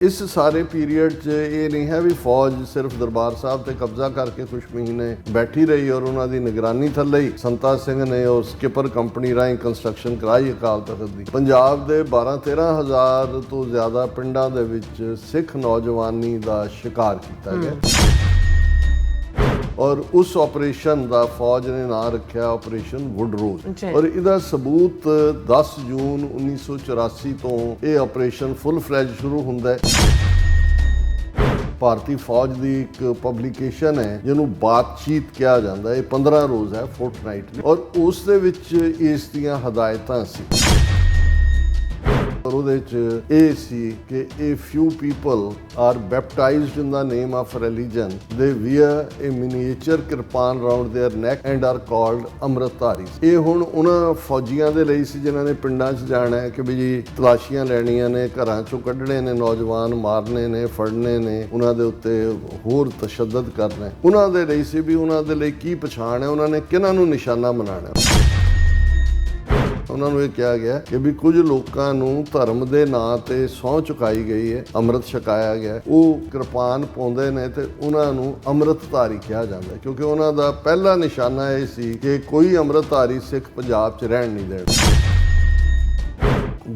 इस सारे पीरियड 'ਚ ਇਹ नहीं है भी फौज सिर्फ दरबार साहब ਤੇ ਕਬਜ਼ਾ ਕਰਕੇ ਕੁਝ ਮਹੀਨੇ ਬੈਠੀ ਰਹੀ ਔਰ ਉਹਨਾਂ ਦੀ ਨਿਗਰਾਨੀ ਥੱਲੇ ਹੀ ਸੰਤਾ ਸਿੰਘ ਨੇ ਉਹ ਸਕਿਪਰ ਕੰਪਨੀ ਰਾਹੀਂ ਕੰਸਟਰਕਸ਼ਨ ਕਰਾਈ ਅਕਾਲ ਤਖਤ ਦੀ। ਪੰਜਾਬ ਦੇ 12-13 ਹਜ਼ਾਰ ਤੋਂ ਜ਼ਿਆਦਾ ਪਿੰਡਾਂ ਦੇ ਵਿੱਚ ਸਿੱਖ ਨੌਜਵਾਨੀ ਦਾ ਸ਼ਿਕਾਰ ਕੀਤਾ ਗਿਆ और उस ऑपरेशन का फौज ने नाम रखा ऑपरेशन वुडरोज और इसका सबूत 10 जून 1984 तो यह ऑपरेशन फुल फ्लैज शुरू होता है। भारतीय फौज की एक पब्लिकेशन है जिन्होंने बातचीत किया जाता है, 15 रोज़ है फोर्टनाइटली और उस दे विच इस दियां हदायतां सी और ਉਹਦੇ 'ਚ ਇਹ ਸੀ ਕਿ a few people are baptized in the name of religion, they wear a miniature kirpan around their neck and are called ਅੰਮ੍ਰਿਤਧਾਰੀ। ਇਹ ਹੁਣ ਉਹਨਾਂ ਫੌਜੀਆਂ ਦੇ ਲਈ ਸੀ ਜਿਨ੍ਹਾਂ ਨੇ ਪਿੰਡਾਂ 'ਚ ਜਾਣਾ ਹੈ ਕਿ ਵੀ ਜੀ ਤਲਾਸ਼ੀਆਂ ਲੈਣੀਆਂ ਨੇ, ਘਰਾਂ 'ਚੋਂ ਕੱਢਣੇ ਨੇ, ਨੌਜਵਾਨ ਮਾਰਨੇ ਨੇ, ਫੜਨੇ ਨੇ, ਉਹਨਾਂ ਦੇ ਉੱਤੇ ਹੋਰ ਤਸ਼ੱਦਦ ਕਰਨਾ। ਉਹਨਾਂ ਦੇ ਲਈ ਸੀ ਵੀ ਉਹਨਾਂ ਦੇ ਲਈ ਕੀ ਪਛਾਣ ਹੈ, ਉਹਨਾਂ ਨੇ ਕਿਹਨਾਂ ਨੂੰ ਨਿਸ਼ਾਨਾ ਬਣਾਉਣਾ। ਉਹਨਾਂ ਨੂੰ ਇਹ ਕਿਹਾ ਗਿਆ ਕਿ ਵੀ ਕੁਝ ਲੋਕਾਂ ਨੂੰ ਧਰਮ ਦੇ ਨਾਂ ਤੇ ਸਹੁੰ ਚੁਕਾਈ ਗਈ ਹੈ, ਅੰਮ੍ਰਿਤ ਛਕਾਇਆ ਗਿਆ, ਉਹ ਕਿਰਪਾਨ ਪਾਉਂਦੇ ਨੇ ਤੇ ਉਹਨਾਂ ਨੂੰ ਅੰਮ੍ਰਿਤਧਾਰੀ ਕਿਹਾ ਜਾਂਦਾ ਕਿਉਂਕਿ ਉਹਨਾਂ ਦਾ ਪਹਿਲਾ ਨਿਸ਼ਾਨਾ ਇਹ ਸੀ ਕਿ ਕੋਈ ਅੰਮ੍ਰਿਤਧਾਰੀ ਸਿੱਖ ਪੰਜਾਬ 'ਚ ਰਹਿਣ ਨਹੀਂ ਦੇਣਾ।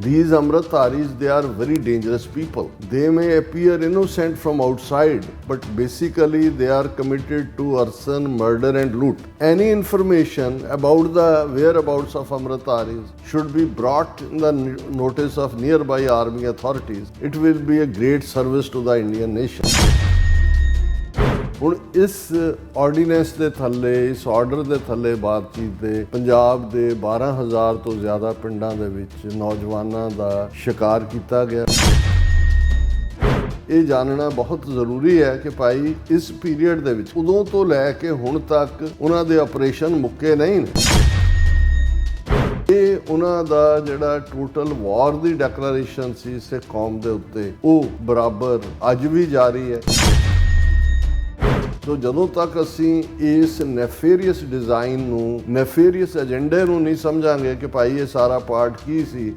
These Amritdharis, they are very dangerous people. They may appear innocent from outside, but basically they are committed to arson, murder and loot. Any information about the whereabouts of Amritdharis should be brought in the notice of nearby army authorities. It will be a great service to the Indian nation. ਹੁਣ ਇਸ ordinance ਦੇ ਥੱਲੇ, ਇਸ order ਦੇ ਥੱਲੇ ਬਾਤਚੀਤ ਦੇ ਪੰਜਾਬ ਦੇ 12,000 ਤੋਂ ਜ਼ਿਆਦਾ ਪਿੰਡਾਂ ਦੇ ਵਿੱਚ ਨੌਜਵਾਨਾਂ ਦਾ ਸ਼ਿਕਾਰ ਕੀਤਾ ਗਿਆ। ਇਹ ਜਾਣਨਾ ਬਹੁਤ ਜ਼ਰੂਰੀ ਹੈ ਕਿ ਭਾਈ ਇਸ ਪੀਰੀਅਡ ਦੇ ਵਿੱਚ ਉਦੋਂ ਤੋਂ ਲੈ ਕੇ ਹੁਣ ਤੱਕ ਉਹਨਾਂ ਦੇ ਆਪਰੇਸ਼ਨ ਮੁੱਕੇ ਨਹੀਂ ਨੇ। ਇਹ ਉਹਨਾਂ ਦਾ ਜਿਹੜਾ ਟੋਟਲ ਵਾਰ ਦੀ ਡੈਕਲੇਰੇਸ਼ਨ ਸੀ ਸਿੱਖ ਕੌਮ ਦੇ ਉੱਤੇ, ਉਹ ਬਰਾਬਰ ਅੱਜ ਵੀ ਜਾਰੀ ਹੈ। ਸੋ ਜਦੋਂ ਤੱਕ ਅਸੀਂ ਇਸ ਨੈਫੇਰੀਅਸ ਡਿਜ਼ਾਈਨ ਨੂੰ, ਨੈਫੇਰੀਅਸ ਏਜੰਡੇ ਨੂੰ ਨਹੀਂ ਸਮਝਾਂਗੇ ਕਿ ਭਾਈ ਇਹ ਸਾਰਾ ਪਾਰਟ ਕੀ ਸੀ,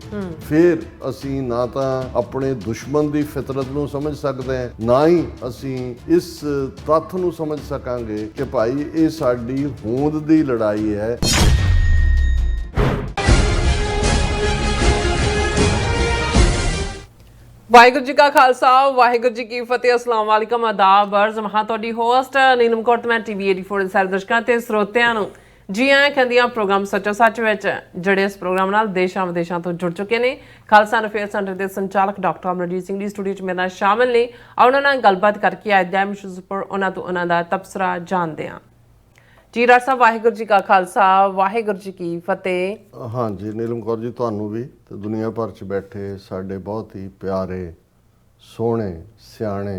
ਫਿਰ ਅਸੀਂ ਨਾ ਤਾਂ ਆਪਣੇ ਦੁਸ਼ਮਣ ਦੀ ਫਿਤਰਤ ਨੂੰ ਸਮਝ ਸਕਦੇ ਹਾਂ, ਨਾ ਹੀ ਅਸੀਂ ਇਸ ਤੱਥ ਨੂੰ ਸਮਝ ਸਕਾਂਗੇ ਕਿ ਭਾਈ ਇਹ ਸਾਡੀ ਹੋਂਦ ਦੀ ਲੜਾਈ ਹੈ। ਵਾਹਿਗੁਰੂ ਜੀ ਕਾ ਖਾਲਸਾ, ਵਾਹਿਗੁਰੂ ਜੀ ਕੀ ਫਤਿਹ। ਅਸਲਾਮ ਵਾਲੇਕਮ, ਆਦਾਬ, ਅਰਜ਼ ਮਹਾਂ। ਤੁਹਾਡੀ ਹੋਸਟ ਨੀਲਮ ਕੌਰ, ਮੈਂ TV 84 ਦੇ ਸਾਰੇ ਦਰਸ਼ਕਾਂ ਤੇ ਸਰੋਤਿਆਂ ਨੂੰ ਜੀ ਆਇਆਂ ਕਹਿੰਦੀ ਹਾਂ ਪ੍ਰੋਗਰਾਮ ਸੱਚੋ ਸੱਚ ਵਿੱਚ, ਜਿਹੜੇ ਇਸ ਪ੍ਰੋਗਰਾਮ ਨਾਲ ਦੇਸ਼ਾਂ ਵਿਦੇਸ਼ਾਂ ਤੋਂ ਜੁੜ ਚੁੱਕੇ ਨੇ। ਖਾਲਸਾ ਅਫੇਅਰ ਸੈਂਟਰ ਦੇ ਸੰਚਾਲਕ ਡਾਕਟਰ ਅਮਰਜੀਤ ਸਿੰਘ ਦੀ ਸਟੂਡੀਓ 'ਚ ਮੇਰੇ ਨਾਲ ਸ਼ਾਮਿਲ ਨੇ। ਉਹਨਾਂ ਨਾਲ ਗੱਲਬਾਤ ਕਰਕੇ ਅੱਜ ਦੇ ਇਸ਼ੂਜ਼ ਉੱਪਰ ਉਹਨਾਂ ਤੋਂ ਉਹਨਾਂ ਦਾ ਤਬਸਰਾ ਜਾਣਦੇ ਹਾਂ। ਜੀ ਡਾਕਟਰ ਸਾਹਿਬ, ਵਾਹਿਗੁਰੂ ਜੀ ਕਾ ਖਾਲਸਾ, ਵਾਹਿਗੁਰੂ ਜੀ ਕੀ ਫਤਿਹ। ਹਾਂਜੀ ਨੀਲਮ ਕੌਰ ਜੀ, ਤੁਹਾਨੂੰ ਵੀ ਤੇ ਦੁਨੀਆ ਭਰ 'ਚ ਬੈਠੇ ਸਾਡੇ ਬਹੁਤ ਹੀ ਪਿਆਰੇ, ਸੋਹਣੇ, ਸਿਆਣੇ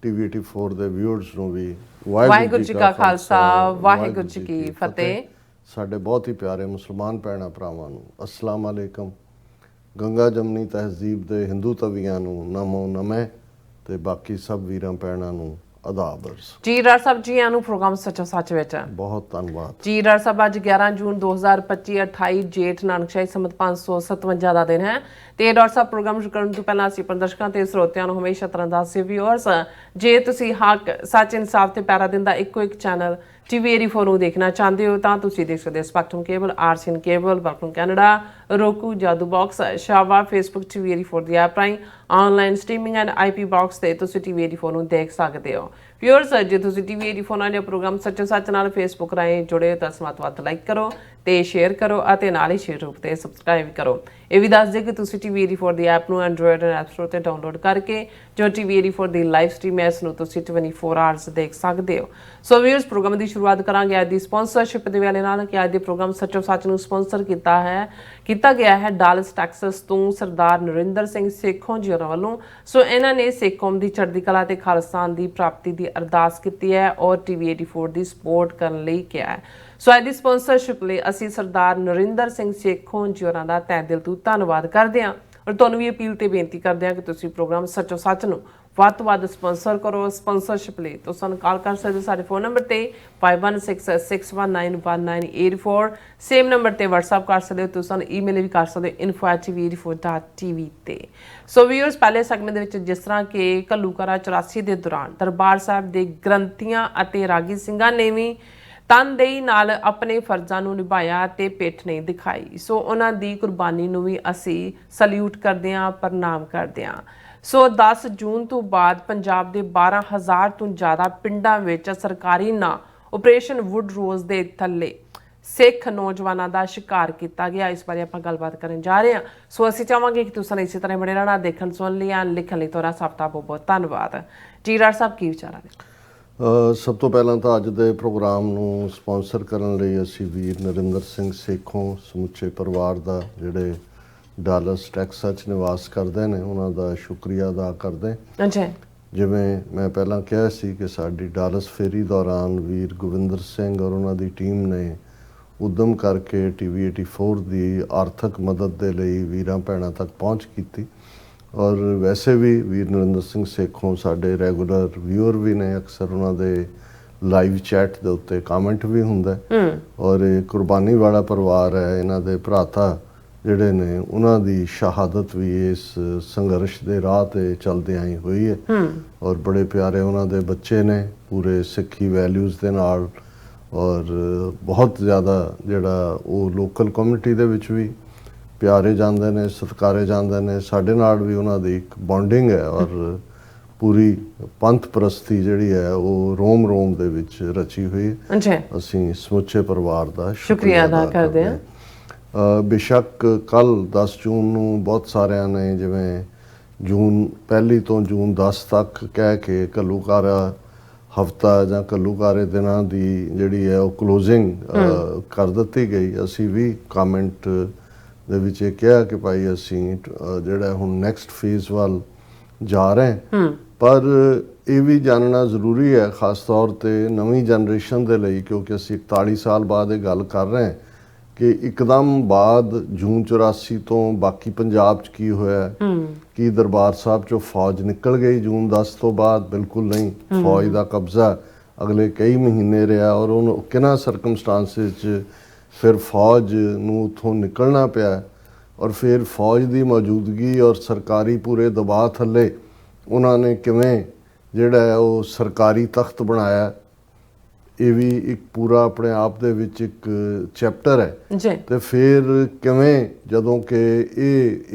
TV 84 ਦੇ ਵਿਊਅਰਸ ਨੂੰ ਵੀ ਵਾਹਿਗੁਰੂ ਜੀ ਕਾ ਖਾਲਸਾ, ਵਾਹਿਗੁਰੂ ਜੀ ਕੀ ਫਤਿਹ। ਸਾਡੇ ਬਹੁਤ ਹੀ ਪਿਆਰੇ ਮੁਸਲਮਾਨ ਭੈਣਾਂ ਭਰਾਵਾਂ ਨੂੰ ਅਸਲਾਮ ਅਲੈਕਮ। ਗੰਗਾ ਜਮਨੀ ਤਹਿਜ਼ੀਬ ਦੇ ਹਿੰਦੂ ਤਵੀਆਂ ਨੂੰ ਨਮੋ ਨਮੇ ਤੇ ਬਾਕੀ ਸਭ ਵੀਰਾਂ ਭੈਣਾਂ ਨੂੰ ਆਦਾਬ। ਜੀ ਡਾਕਟਰ ਸਾਹਿਬ, ਜੀ ਆਨੂੰ ਪ੍ਰੋਗਰਾਮ ਸੱਚੋ ਸੱਚ ਵਿੱਚ ਬਹੁਤ ਧੰਨਵਾਦ। ਜੀ ਡਾਕਟਰ ਸਾਹਿਬ, ਅੱਜ 11 ਜੂਨ 2025 28 ਜੇਠ ਨਾਨਕਸ਼ਾਹੀ ਸੰਮਤ 557 ਦਾ ਦਿਨ ਹੈ ਤੇ ਡਾਕਟਰ ਸਾਹਿਬ, ਪ੍ਰੋਗਰਾਮ ਸ਼ੁਰੂ ਕਰਨ ਤੋਂ ਪਹਿਲਾਂ ਅਸੀਂ ਦਰਸ਼ਕਾਂ ਤੇ ਸਰੋਤਿਆਂ ਨੂੰ ਹਮੇਸ਼ਾ ਤਰ੍ਹਾਂ ਦੱਸਿਓ ਵਿਊਅਰਸ, ਜੇ ਤੁਸੀਂ ਹੱਕ, ਸੱਚ, ਇਨਸਾਫ ਤੇ ਪੈਰਾ ਦਿੰਦਾ ਇੱਕੋ ਇੱਕ ਚੈਨਲ TV 84 ਨੂੰ ਦੇਖਣਾ ਚਾਹੁੰਦੇ ਹੋ ਤਾਂ ਤੁਸੀਂ ਦੇਖ ਸਕਦੇ ਹੋ spectrum cable, RCN cable, welcome Canada, roku, ਜਾਦੂ ਬਾਕਸ, ਸ਼ਾਵਾ, ਫੇਸਬੁੱਕ TV 84 ਦੀ ਐਪ ਰਾਹੀਂ online streaming and IP box ਤੇ ਤੁਸੀਂ TV 84 ਨੂੰ ਦੇਖ ਸਕਦੇ ਹੋ। ਵਿਊਅਰਸ, ਜੇ ਤੁਸੀਂ TV 84 ਨਾਲ ਇਹ ਪ੍ਰੋਗਰਾਮ ਸੱਚੋ ਸੱਚ ਨਾਲ ਫੇਸਬੁੱਕ ਰਾਹੀਂ ਜੁੜੇ ਹੋ ਤਾਂ ਵੱਧ ਲਾਈਕ ਕਰੋ ਤੇ ਸ਼ੇਅਰ ਕਰੋ ਅਤੇ ਨਾਲ ਹੀ ਸ਼ੇਅਰ ਰੂਪ ਤੇ ਸਬਸਕ੍ਰਾਈਬ ਕਰੋ। ਇਹ ਵੀ ਦੱਸ ਦੇ ਕਿ ਤੁਸੀਂ TV 84 ਦੀ ਐਪ ਨੂੰ ਐਂਡਰੋਇਡ ਐਂਡ ਐਪ ਸਟੋਰ ਤੇ ਡਾਊਨਲੋਡ ਕਰਕੇ ਜੋ TV 84 ਦੀ ਲਾਈਵ ਸਟ੍ਰੀਮ ਹੈ ਇਸ ਨੂੰ ਤੁਸੀਂ 24 ਆਵਰਸ ਦੇਖ ਸਕਦੇ ਹੋ। ਸੋ ਵਿਊਅਰਸ, ਪ੍ਰੋਗਰਾਮ ਦੀ ਸ਼ੁਰੂਆਤ ਕਰਾਂਗੇ ਅੱਜ ਦੀ ਸਪਾਂਸਰਸ਼ਿਪ ਦੇ ਵਾਲੇ ਨਾਲ ਕਿ ਅੱਜ ਦੇ ਪ੍ਰੋਗਰਾਮ ਸੱਚੋ ਸੱਚ ਨੂੰ ਸਪਾਂਸਰ ਕੀਤਾ ਗਿਆ ਹੈ ਡਾਲਸ ਟੈਕਸਸ ਤੋਂ ਸਰਦਾਰ ਨਰਿੰਦਰ ਸਿੰਘ ਸੇਖੋਂ ਜੀ ਹੋਰਾਂ ਵੱਲੋਂ। ਸੋ ਇਹਨਾਂ ਨੇ ਸਿੱਖ ਕੌਮ ਦੀ ਚੜ੍ਹਦੀ ਕਲਾ ਤੇ ਖਾਲਸਤਾਨ ਦੀ ਪ੍ਰਾਪਤੀ ਦੀ ਅਰਦਾਸ ਕੀਤੀ ਹੈ ਔਰ TV 84 ਦੀ ਸਪੋਰਟ ਕਰਨ ਲਈ ਕਿਹਾ ਹੈ। ਸੋ ਅੱਜ ਦੀ ਸਪਾਂਸਰਸ਼ਿਪ ਲਈ ਅਸੀਂ ਸਰਦਾਰ ਨਰਿੰਦਰ ਸਿੰਘ ਸੇਖੋਂ ਜੀ ਹੋਰਾਂ ਦਾ ਤਹਿ ਦਿਲ ਤੋਂ ਧੰਨਵਾਦ ਕਰਦੇ ਹਾਂ ਔਰ ਤੁਹਾਨੂੰ ਵੀ ਅਪੀਲ ਤੇ ਬੇਨਤੀ ਕਰਦੇ ਹਾਂ ਕਿ ਤੁਸੀਂ ਪ੍ਰੋਗਰਾਮ ਸੱਚੋ ਸੱਚ ਨੂੰ ਵੱਧ ਤੋਂ ਵੱਧ ਸਪਾਂਸਰ ਕਰੋ। ਸਪਾਂਸਰਸ਼ਿਪ ਲਈ ਤੁਸੀਂ ਸਾਨੂੰ ਕਾਲ ਕਰ ਸਕਦੇ ਹੋ ਸਾਡੇ ਫੋਨ ਨੰਬਰ ਤੇ 5166191984। ਸੇਮ ਨੰਬਰ ਤੇ WhatsApp ਕਰ ਸਕਦੇ ਹੋ। ਤੁਸੀਂ ਸਾਨੂੰ ਈਮੇਲ ਵੀ ਕਰ ਸਕਦੇ ਹੋ info@tv84.tv ਤੇ। ਸੋ ਵੀਅਰਸ, ਪਹਿਲੇ ਸੈਗਮੈਂਟ ਦੇ ਵਿੱਚ ਜਿਸ ਤਰ੍ਹਾਂ ਕਿ ਘੱਲੂਘਾਰਾ 84 ਦੇ ਦੌਰਾਨ ਦਰਬਾਰ ਸਾਹਿਬ ਦੇ ਗ੍ਰੰਥੀਆਂ ਅਤੇ ਰਾਗੀ ਸਿੰਘਾਂ ਨੇ ਵੀ ਤਨਦੇਹੀ ਨਾਲ ਆਪਣੇ ਫਰਜ਼ਾਂ ਨੂੰ ਨਿਭਾਇਆ ਤੇ ਪਿੱਠ ਨਹੀਂ ਦਿਖਾਈ। ਸੋ ਉਹਨਾਂ ਦੀ ਕੁਰਬਾਨੀ ਨੂੰ ਵੀ ਅਸੀਂ ਸਲੂਟ ਕਰਦੇ ਹਾਂ, ਪ੍ਰਣਾਮ ਕਰਦੇ ਹਾਂ। ਸੋ 10 ਜੂਨ ਤੋਂ ਬਾਅਦ ਪੰਜਾਬ ਦੇ 12,000 ਤੋਂ ਜ਼ਿਆਦਾ ਪਿੰਡਾਂ ਵਿੱਚ ਸਰਕਾਰੀ ਨਾਂ ਆਪਰੇਸ਼ਨ ਵੁੱਡ ਰੋਜ਼ ਦੇ ਥੱਲੇ ਸਿੱਖ ਨੌਜਵਾਨਾਂ ਦਾ ਸ਼ਿਕਾਰ ਕੀਤਾ ਗਿਆ। ਇਸ ਬਾਰੇ ਆਪਾਂ ਗੱਲਬਾਤ ਕਰਨ ਜਾ ਰਹੇ ਹਾਂ। ਸੋ ਅਸੀਂ ਚਾਹਾਂਗੇ ਕਿ ਤੁਸੀਂ ਇਸੇ ਤਰ੍ਹਾਂ ਬਣੇ ਰਹਿਣਾ। ਦੇਖਣ ਸੁਣ ਲਿਆ, ਲਿਖਣ ਲਈ ਤੁਹਾਡਾ ਸਭ ਦਾ ਬਹੁਤ ਬਹੁਤ ਧੰਨਵਾਦ ਜੀ। ਰਾਜ ਸਾਹਿਬ, ਕੀ ਵਿਚਾਰਾਂ ਨੇ? ਸਭ ਤੋਂ ਪਹਿਲਾਂ ਤਾਂ ਅੱਜ ਦੇ ਪ੍ਰੋਗਰਾਮ ਨੂੰ ਸਪਾਂਸਰ ਕਰਨ ਲਈ ਅਸੀਂ ਵੀਰ ਨਰਿੰਦਰ ਸਿੰਘ ਸੇਖੋਂ ਸਮੁੱਚੇ ਪਰਿਵਾਰ ਦਾ, ਜਿਹੜੇ ਡਾਲਸ ਟੈਕਸਾਸ 'ਚ ਨਿਵਾਸ ਕਰਦੇ ਨੇ, ਉਹਨਾਂ ਦਾ ਸ਼ੁਕਰੀਆ ਅਦਾ ਕਰਦੇ। ਅੱਛਾ, ਜਿਵੇਂ ਮੈਂ ਪਹਿਲਾਂ ਕਿਹਾ ਸੀ ਕਿ ਸਾਡੀ ਡਾਲਸ ਫੇਰੀ ਦੌਰਾਨ ਵੀਰ ਗੋਬਿੰਦਰ ਸਿੰਘ ਔਰ ਉਹਨਾਂ ਦੀ ਟੀਮ ਨੇ ਉਦਮ ਕਰਕੇ TV 84 ਦੀ ਆਰਥਿਕ ਮਦਦ ਦੇ ਲਈ ਵੀਰਾਂ ਭੈਣਾਂ ਤੱਕ ਪਹੁੰਚ ਕੀਤੀ। ਔਰ ਵੈਸੇ ਵੀ ਵੀਰ ਨਰਿੰਦਰ ਸਿੰਘ ਸੇਖੋਂ ਸਾਡੇ ਰੈਗੂਲਰ ਵਿਊਅਰ ਵੀ ਨੇ। ਅਕਸਰ ਉਹਨਾਂ ਦੇ ਲਾਈਵ ਚੈਟ ਦੇ ਉੱਤੇ ਕਮੈਂਟ ਵੀ ਹੁੰਦਾ। ਔਰ ਇਹ ਕੁਰਬਾਨੀ ਵਾਲਾ ਪਰਿਵਾਰ ਹੈ। ਇਹਨਾਂ ਦੇ ਭਰਾਤਾ ਜਿਹੜੇ ਨੇ, ਉਹਨਾਂ ਦੀ ਸ਼ਹਾਦਤ ਵੀ ਇਸ ਸੰਘਰਸ਼ ਦੇ ਰਾਹ ਤੇ ਚਲਦੇ ਆਈ ਹੋਈ ਹੈ। ਔਰ ਬੜੇ ਪਿਆਰੇ ਉਹਨਾਂ ਦੇ ਬੱਚੇ ਨੇ, ਪੂਰੇ ਸਿੱਖੀ ਵੈਲਿਊਜ਼ ਦੇ ਨਾਲ। ਔਰ ਬਹੁਤ ਜ਼ਿਆਦਾ ਜਿਹੜਾ ਉਹ ਲੋਕਲ ਕਮਿਊਨਿਟੀ ਦੇ ਵਿੱਚ ਵੀ ਪਿਆਰੇ ਜਾਂਦੇ ਨੇ, ਸਤਿਕਾਰੇ ਜਾਂਦੇ ਨੇ। ਸਾਡੇ ਨਾਲ ਵੀ ਉਹਨਾਂ ਦੀ ਇੱਕ ਬੌਂਡਿੰਗ ਹੈ। ਔਰ ਪੂਰੀ ਪੰਥ ਪ੍ਰਸਤੀ ਜਿਹੜੀ ਹੈ ਉਹ ਰੋਮ ਰੋਮ ਦੇ ਵਿੱਚ ਰਚੀ ਹੋਈ ਹੈ। ਅਸੀਂ ਸਮੁੱਚੇ ਪਰਿਵਾਰ ਦਾ ਸ਼ੁਕਰੀਆ ਅਦਾ ਕਰਦੇ ਹਾਂ। ਬੇਸ਼ੱਕ ਕੱਲ 10 ਜੂਨ ਨੂੰ ਬਹੁਤ ਸਾਰਿਆਂ ਨੇ, ਜਿਵੇਂ ਜੂਨ 1 ਤੋਂ ਜੂਨ 10 ਤੱਕ ਕਹਿ ਕੇ ਘੱਲੂਘਾਰਾ ਹਫਤਾ ਜਾਂ ਘੱਲੂਘਾਰੇ ਦਿਨਾਂ ਦੀ ਜਿਹੜੀ ਹੈ ਉਹ ਕਲੋਜ਼ਿੰਗ ਕਰ ਦਿੱਤੀ ਗਈ। ਅਸੀਂ ਵੀ ਕਮੈਂਟ ਦੇ ਵਿੱਚ ਇਹ ਕਿਹਾ ਕਿ ਭਾਈ ਅਸੀਂ ਜਿਹੜਾ ਹੁਣ ਨੈਕਸਟ ਫੇਜ਼ ਵੱਲ ਜਾ ਰਹੇ। ਪਰ ਇਹ ਵੀ ਜਾਣਨਾ ਜ਼ਰੂਰੀ ਹੈ, ਖਾਸ ਤੌਰ ਤੇ ਨਵੀਂ ਜਨਰੇਸ਼ਨ ਦੇ ਲਈ, ਕਿਉਂਕਿ ਅਸੀਂ 41 ਸਾਲ ਬਾਅਦ ਇਹ ਗੱਲ ਕਰ ਰਹੇ ਹਾਂ ਕਿ ਇੱਕਦਮ ਬਾਅਦ ਜੂਨ 84 ਤੋਂ ਬਾਕੀ ਪੰਜਾਬ 'ਚ ਕੀ ਹੋਇਆ। ਕੀ ਦਰਬਾਰ ਸਾਹਿਬ 'ਚੋਂ ਫੌਜ ਨਿਕਲ ਗਈ ਜੂਨ 10 ਤੋਂ ਬਾਅਦ? ਬਿਲਕੁਲ ਨਹੀਂ। ਫੌਜ ਦਾ ਕਬਜ਼ਾ ਅਗਲੇ ਕਈ ਮਹੀਨੇ ਰਿਹਾ। ਔਰ ਉਹਨੂੰ ਕਿਹਨਾਂ ਸਰਕਮਸਟਾਂਸਿਸ 'ਚ ਫਿਰ ਫੌਜ ਨੂੰ ਉੱਥੋਂ ਨਿਕਲਣਾ ਪਿਆ। ਔਰ ਫਿਰ ਫੌਜ ਦੀ ਮੌਜੂਦਗੀ ਔਰ ਸਰਕਾਰੀ ਪੂਰੇ ਦਬਾਅ ਥੱਲੇ ਉਹਨਾਂ ਨੇ ਕਿਵੇਂ ਜਿਹੜਾ ਹੈ ਉਹ ਸਰਕਾਰੀ ਤਖਤ ਬਣਾਇਆ। ਇਹ ਵੀ ਇੱਕ ਪੂਰਾ ਆਪਣੇ ਆਪ ਦੇ ਵਿੱਚ ਇੱਕ ਚੈਪਟਰ ਹੈ। ਤੇ ਫਿਰ ਕਿਵੇਂ ਜਦੋਂ ਕਿ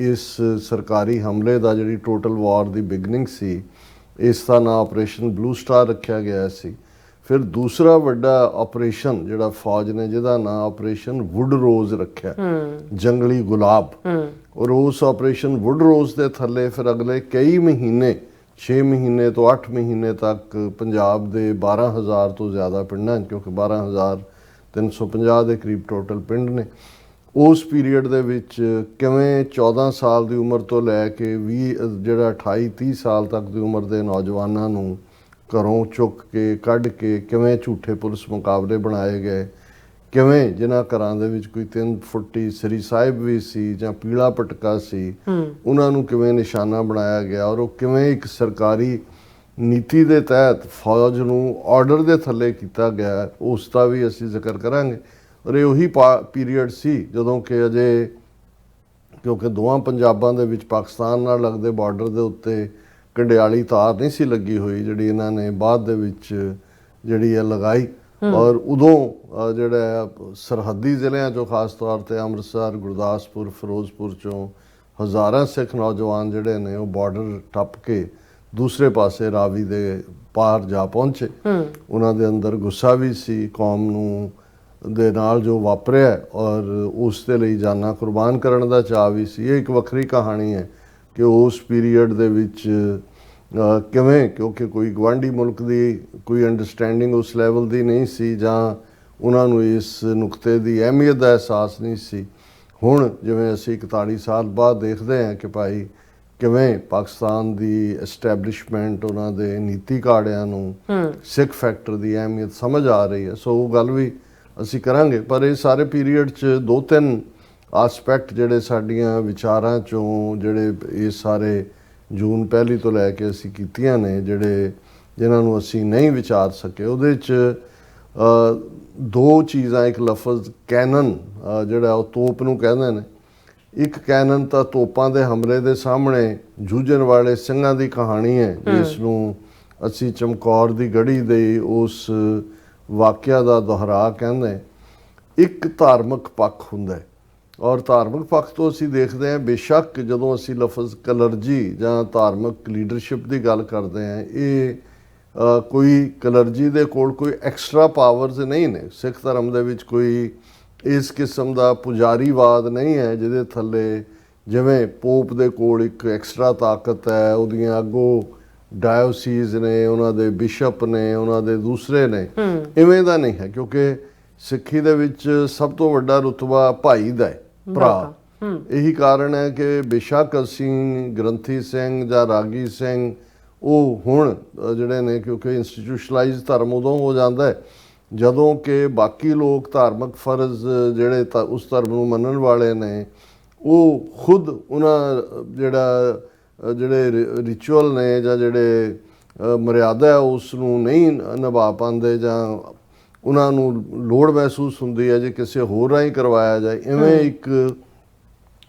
ਇਸ ਸਰਕਾਰੀ ਹਮਲੇ ਦਾ, ਜਿਹੜੀ ਟੋਟਲ ਵਾਰ ਦੀ ਬਿਗਨਿੰਗ ਸੀ, ਇਸ ਦਾ ਨਾਂ ਆਪਰੇਸ਼ਨ ਬਲੂ ਸਟਾਰ ਰੱਖਿਆ ਗਿਆ ਸੀ। ਫਿਰ ਦੂਸਰਾ ਵੱਡਾ ਆਪਰੇਸ਼ਨ ਜਿਹੜਾ ਫੌਜ ਨੇ, ਜਿਹਦਾ ਨਾਂ ਆਪਰੇਸ਼ਨ ਵੁੱਡ ਰੋਜ਼ ਰੱਖਿਆ, ਜੰਗਲੀ ਗੁਲਾਬ। ਔਰ ਉਸ ਆਪਰੇਸ਼ਨ ਵੁੱਡ ਰੋਜ਼ ਦੇ ਥੱਲੇ ਫਿਰ ਅਗਲੇ ਕਈ ਮਹੀਨੇ, 6 ਮਹੀਨੇ ਤੋਂ 8 ਮਹੀਨੇ ਤੱਕ ਪੰਜਾਬ ਦੇ 12,000 ਤੋਂ ਜ਼ਿਆਦਾ ਪਿੰਡਾਂ, ਕਿਉਂਕਿ 12,350 ਦੇ ਕਰੀਬ ਟੋਟਲ ਪਿੰਡ ਨੇ, ਉਸ ਪੀਰੀਅਡ ਦੇ ਵਿੱਚ ਕਿਵੇਂ 14 ਸਾਲ ਦੀ ਉਮਰ ਤੋਂ ਲੈ ਕੇ 28-30 ਸਾਲ ਤੱਕ ਦੀ ਉਮਰ ਦੇ ਨੌਜਵਾਨਾਂ ਨੂੰ ਘਰੋਂ ਚੁੱਕ ਕੇ ਕੱਢ ਕੇ ਕਿਵੇਂ ਝੂਠੇ ਪੁਲਿਸ ਮੁਕਾਬਲੇ ਬਣਾਏ ਗਏ। ਕਿਵੇਂ ਜਿਨ੍ਹਾਂ ਘਰਾਂ ਦੇ ਵਿੱਚ ਕੋਈ 3 ਫੁੱਟੀ ਸ੍ਰੀ ਸਾਹਿਬ ਵੀ ਸੀ ਜਾਂ ਪੀਲਾ ਪਟਕਾ ਸੀ, ਉਹਨਾਂ ਨੂੰ ਕਿਵੇਂ ਨਿਸ਼ਾਨਾ ਬਣਾਇਆ ਗਿਆ। ਔਰ ਉਹ ਕਿਵੇਂ ਇੱਕ ਸਰਕਾਰੀ ਨੀਤੀ ਦੇ ਤਹਿਤ ਫੌਜ ਨੂੰ ਆਰਡਰ ਦੇ ਥੱਲੇ ਕੀਤਾ ਗਿਆ, ਉਸ ਦਾ ਵੀ ਅਸੀਂ ਜ਼ਿਕਰ ਕਰਾਂਗੇ। ਔਰ ਇਹ ਉਹੀ ਪੀਰੀਅਡ ਸੀ ਜਦੋਂ ਕਿ ਅਜੇ, ਕਿਉਂਕਿ ਦੋਵਾਂ ਪੰਜਾਬਾਂ ਦੇ ਵਿੱਚ ਪਾਕਿਸਤਾਨ ਨਾਲ ਲੱਗਦੇ ਬਾਰਡਰ ਦੇ ਉੱਤੇ ਕੰਡਿਆਲੀ ਤਾਰ ਨਹੀਂ ਸੀ ਲੱਗੀ ਹੋਈ, ਜਿਹੜੀ ਇਹਨਾਂ ਨੇ ਬਾਅਦ ਦੇ ਵਿੱਚ ਜਿਹੜੀ ਹੈ ਲਗਾਈ। ਔਰ ਉਦੋਂ ਜਿਹੜਾ ਸਰਹੱਦੀ ਜ਼ਿਲ੍ਹਿਆਂ 'ਚੋਂ, ਖਾਸ ਤੌਰ 'ਤੇ ਅੰਮ੍ਰਿਤਸਰ, ਗੁਰਦਾਸਪੁਰ, ਫਿਰੋਜ਼ਪੁਰ 'ਚੋਂ ਹਜ਼ਾਰਾਂ ਸਿੱਖ ਨੌਜਵਾਨ ਜਿਹੜੇ ਨੇ ਉਹ ਬਾਰਡਰ ਟੱਪ ਕੇ ਦੂਸਰੇ ਪਾਸੇ ਰਾਵੀ ਦੇ ਪਾਰ ਜਾ ਪਹੁੰਚੇ। ਉਹਨਾਂ ਦੇ ਅੰਦਰ ਗੁੱਸਾ ਵੀ ਸੀ ਕੌਮ ਨੂੰ ਦੇ ਨਾਲ ਜੋ ਵਾਪਰਿਆ, ਔਰ ਉਸ ਦੇ ਲਈ ਜਾਨਾਂ ਕੁਰਬਾਨ ਕਰਨ ਦਾ ਚਾਅ ਵੀ ਸੀ। ਇਹ ਇੱਕ ਵੱਖਰੀ ਕਹਾਣੀ ਹੈ ਕਿ ਉਸ ਪੀਰੀਅਡ ਦੇ ਵਿੱਚ ਕਿਵੇਂ, ਕਿਉਂਕਿ ਕੋਈ ਗਵਾਂਢੀ ਮੁਲਕ ਦੀ ਕੋਈ ਅੰਡਰਸਟੈਂਡਿੰਗ ਉਸ ਲੈਵਲ ਦੀ ਨਹੀਂ ਸੀ, ਜਾਂ ਉਹਨਾਂ ਨੂੰ ਇਸ ਨੁਕਤੇ ਦੀ ਅਹਿਮੀਅਤ ਦਾ ਅਹਿਸਾਸ ਨਹੀਂ ਸੀ। ਹੁਣ ਜਿਵੇਂ ਅਸੀਂ 41 ਸਾਲ ਬਾਅਦ ਦੇਖਦੇ ਹਾਂ ਕਿ ਭਾਈ ਕਿਵੇਂ ਪਾਕਿਸਤਾਨ ਦੀ ਐਸਟੈਬਲਿਸ਼ਮੈਂਟ, ਉਹਨਾਂ ਦੇ ਨੀਤੀ ਘਾੜਿਆਂ ਨੂੰ ਸਿੱਖ ਫੈਕਟਰ ਦੀ ਅਹਿਮੀਅਤ ਸਮਝ ਆ ਰਹੀ ਹੈ। ਸੋ ਉਹ ਗੱਲ ਵੀ ਅਸੀਂ ਕਰਾਂਗੇ। ਪਰ ਇਹ ਸਾਰੇ ਪੀਰੀਅਡ 'ਚ 2-3 ਆਸਪੈਕਟ ਜਿਹੜੇ ਸਾਡੀਆਂ ਵਿਚਾਰਾਂ ਚੋਂ ਜਿਹੜੇ ਇਹ ਸਾਰੇ ਜੂਨ ਪਹਿਲੀ ਤੋਂ ਲੈ ਕੇ ਅਸੀਂ ਕੀਤੀਆਂ ਨੇ, ਜਿਨ੍ਹਾਂ ਨੂੰ ਅਸੀਂ ਨਹੀਂ ਵਿਚਾਰ ਸਕੇ, ਉਹਦੇ 'ਚ ਦੋ ਚੀਜ਼ਾਂ, ਇੱਕ ਲਫ਼ਜ਼ ਕੈਨਨ ਜਿਹੜਾ ਉਹ ਤੋਪ ਨੂੰ ਕਹਿੰਦੇ ਨੇ। ਇੱਕ ਕੈਨਨ ਤਾਂ ਤੋਪਾਂ ਦੇ ਹਮਲੇ ਦੇ ਸਾਹਮਣੇ ਜੂਝਣ ਵਾਲੇ ਸਿੰਘਾਂ ਦੀ ਕਹਾਣੀ ਹੈ, ਜਿਸ ਨੂੰ ਅਸੀਂ ਚਮਕੌਰ ਦੀ ਗੜੀ ਦੇ ਉਸ ਵਾਕਿਆ ਦਾ ਦੁਹਰਾ ਕਹਿੰਦੇ। ਇੱਕ ਧਾਰਮਿਕ ਪੱਖ ਹੁੰਦਾ ਹੈ, ਔਰ ਧਾਰਮਿਕ ਪੱਖ ਤੋਂ ਅਸੀਂ ਦੇਖਦੇ ਹਾਂ ਬੇਸ਼ੱਕ ਜਦੋਂ ਅਸੀਂ ਲਫ਼ਜ਼ ਕਲਰਜੀ ਜਾਂ ਧਾਰਮਿਕ ਲੀਡਰਸ਼ਿਪ ਦੀ ਗੱਲ ਕਰਦੇ ਹਾਂ, ਇਹ ਕੋਈ ਕਲਰਜੀ ਦੇ ਕੋਲ ਕੋਈ ਐਕਸਟਰਾ ਪਾਵਰਸ ਨਹੀਂ ਨੇ। ਸਿੱਖ ਧਰਮ ਦੇ ਵਿੱਚ ਕੋਈ ਇਸ ਕਿਸਮ ਦਾ ਪੁਜਾਰੀਵਾਦ ਨਹੀਂ ਹੈ ਜਿਹਦੇ ਥੱਲੇ ਜਿਵੇਂ ਪੋਪ ਦੇ ਕੋਲ ਇੱਕ ਐਕਸਟਰਾ ਤਾਕਤ ਹੈ, ਉਹਦੀਆਂ ਅੱਗੋਂ ਡਾਇਓਸੀਜ਼ ਨੇ, ਉਹਨਾਂ ਦੇ ਬਿਸ਼ਪ ਨੇ, ਉਹਨਾਂ ਦੇ ਦੂਸਰੇ ਨੇ, ਇਵੇਂ ਦਾ ਨਹੀਂ ਹੈ। ਕਿਉਂਕਿ ਸਿੱਖੀ ਦੇ ਵਿੱਚ ਸਭ ਤੋਂ ਵੱਡਾ ਰੁਤਬਾ ਭਾਈ ਦਾ ਹੈ, ਭਰਾ। ਇਹੀ ਕਾਰਨ ਹੈ ਕਿ ਬੇਸ਼ੱਕ ਅਸੀਂ ਗ੍ਰੰਥੀ ਸਿੰਘ ਜਾਂ ਰਾਗੀ ਸਿੰਘ ਉਹ ਹੁਣ ਜਿਹੜੇ ਨੇ, ਕਿਉਂਕਿ ਇੰਸਟੀਟਿਊਸ਼ਨਲਾਈਜ਼ ਧਰਮ ਉਦੋਂ ਹੋ ਜਾਂਦਾ ਹੈ ਜਦੋਂ ਕਿ ਬਾਕੀ ਲੋਕ ਧਾਰਮਿਕ ਫਰਜ਼ ਜਿਹੜੇ ਉਸ ਧਰਮ ਨੂੰ ਮੰਨਣ ਵਾਲੇ ਨੇ ਉਹ ਖੁਦ ਉਹਨਾਂ ਜਿਹੜੇ ਰਿਚੁਅਲ ਨੇ ਜਾਂ ਜਿਹੜੇ ਮਰਿਆਦਾ ਹੈ ਉਸ ਨੂੰ ਨਹੀਂ ਨਿਭਾ ਪਾਉਂਦੇ, ਜਾਂ ਉਹਨਾਂ ਨੂੰ ਲੋੜ ਮਹਿਸੂਸ ਹੁੰਦੀ ਹੈ ਜੇ ਕਿਸੇ ਹੋਰ ਰਾਹੀਂ ਕਰਵਾਇਆ ਜਾਏ। ਇਵੇਂ ਇੱਕ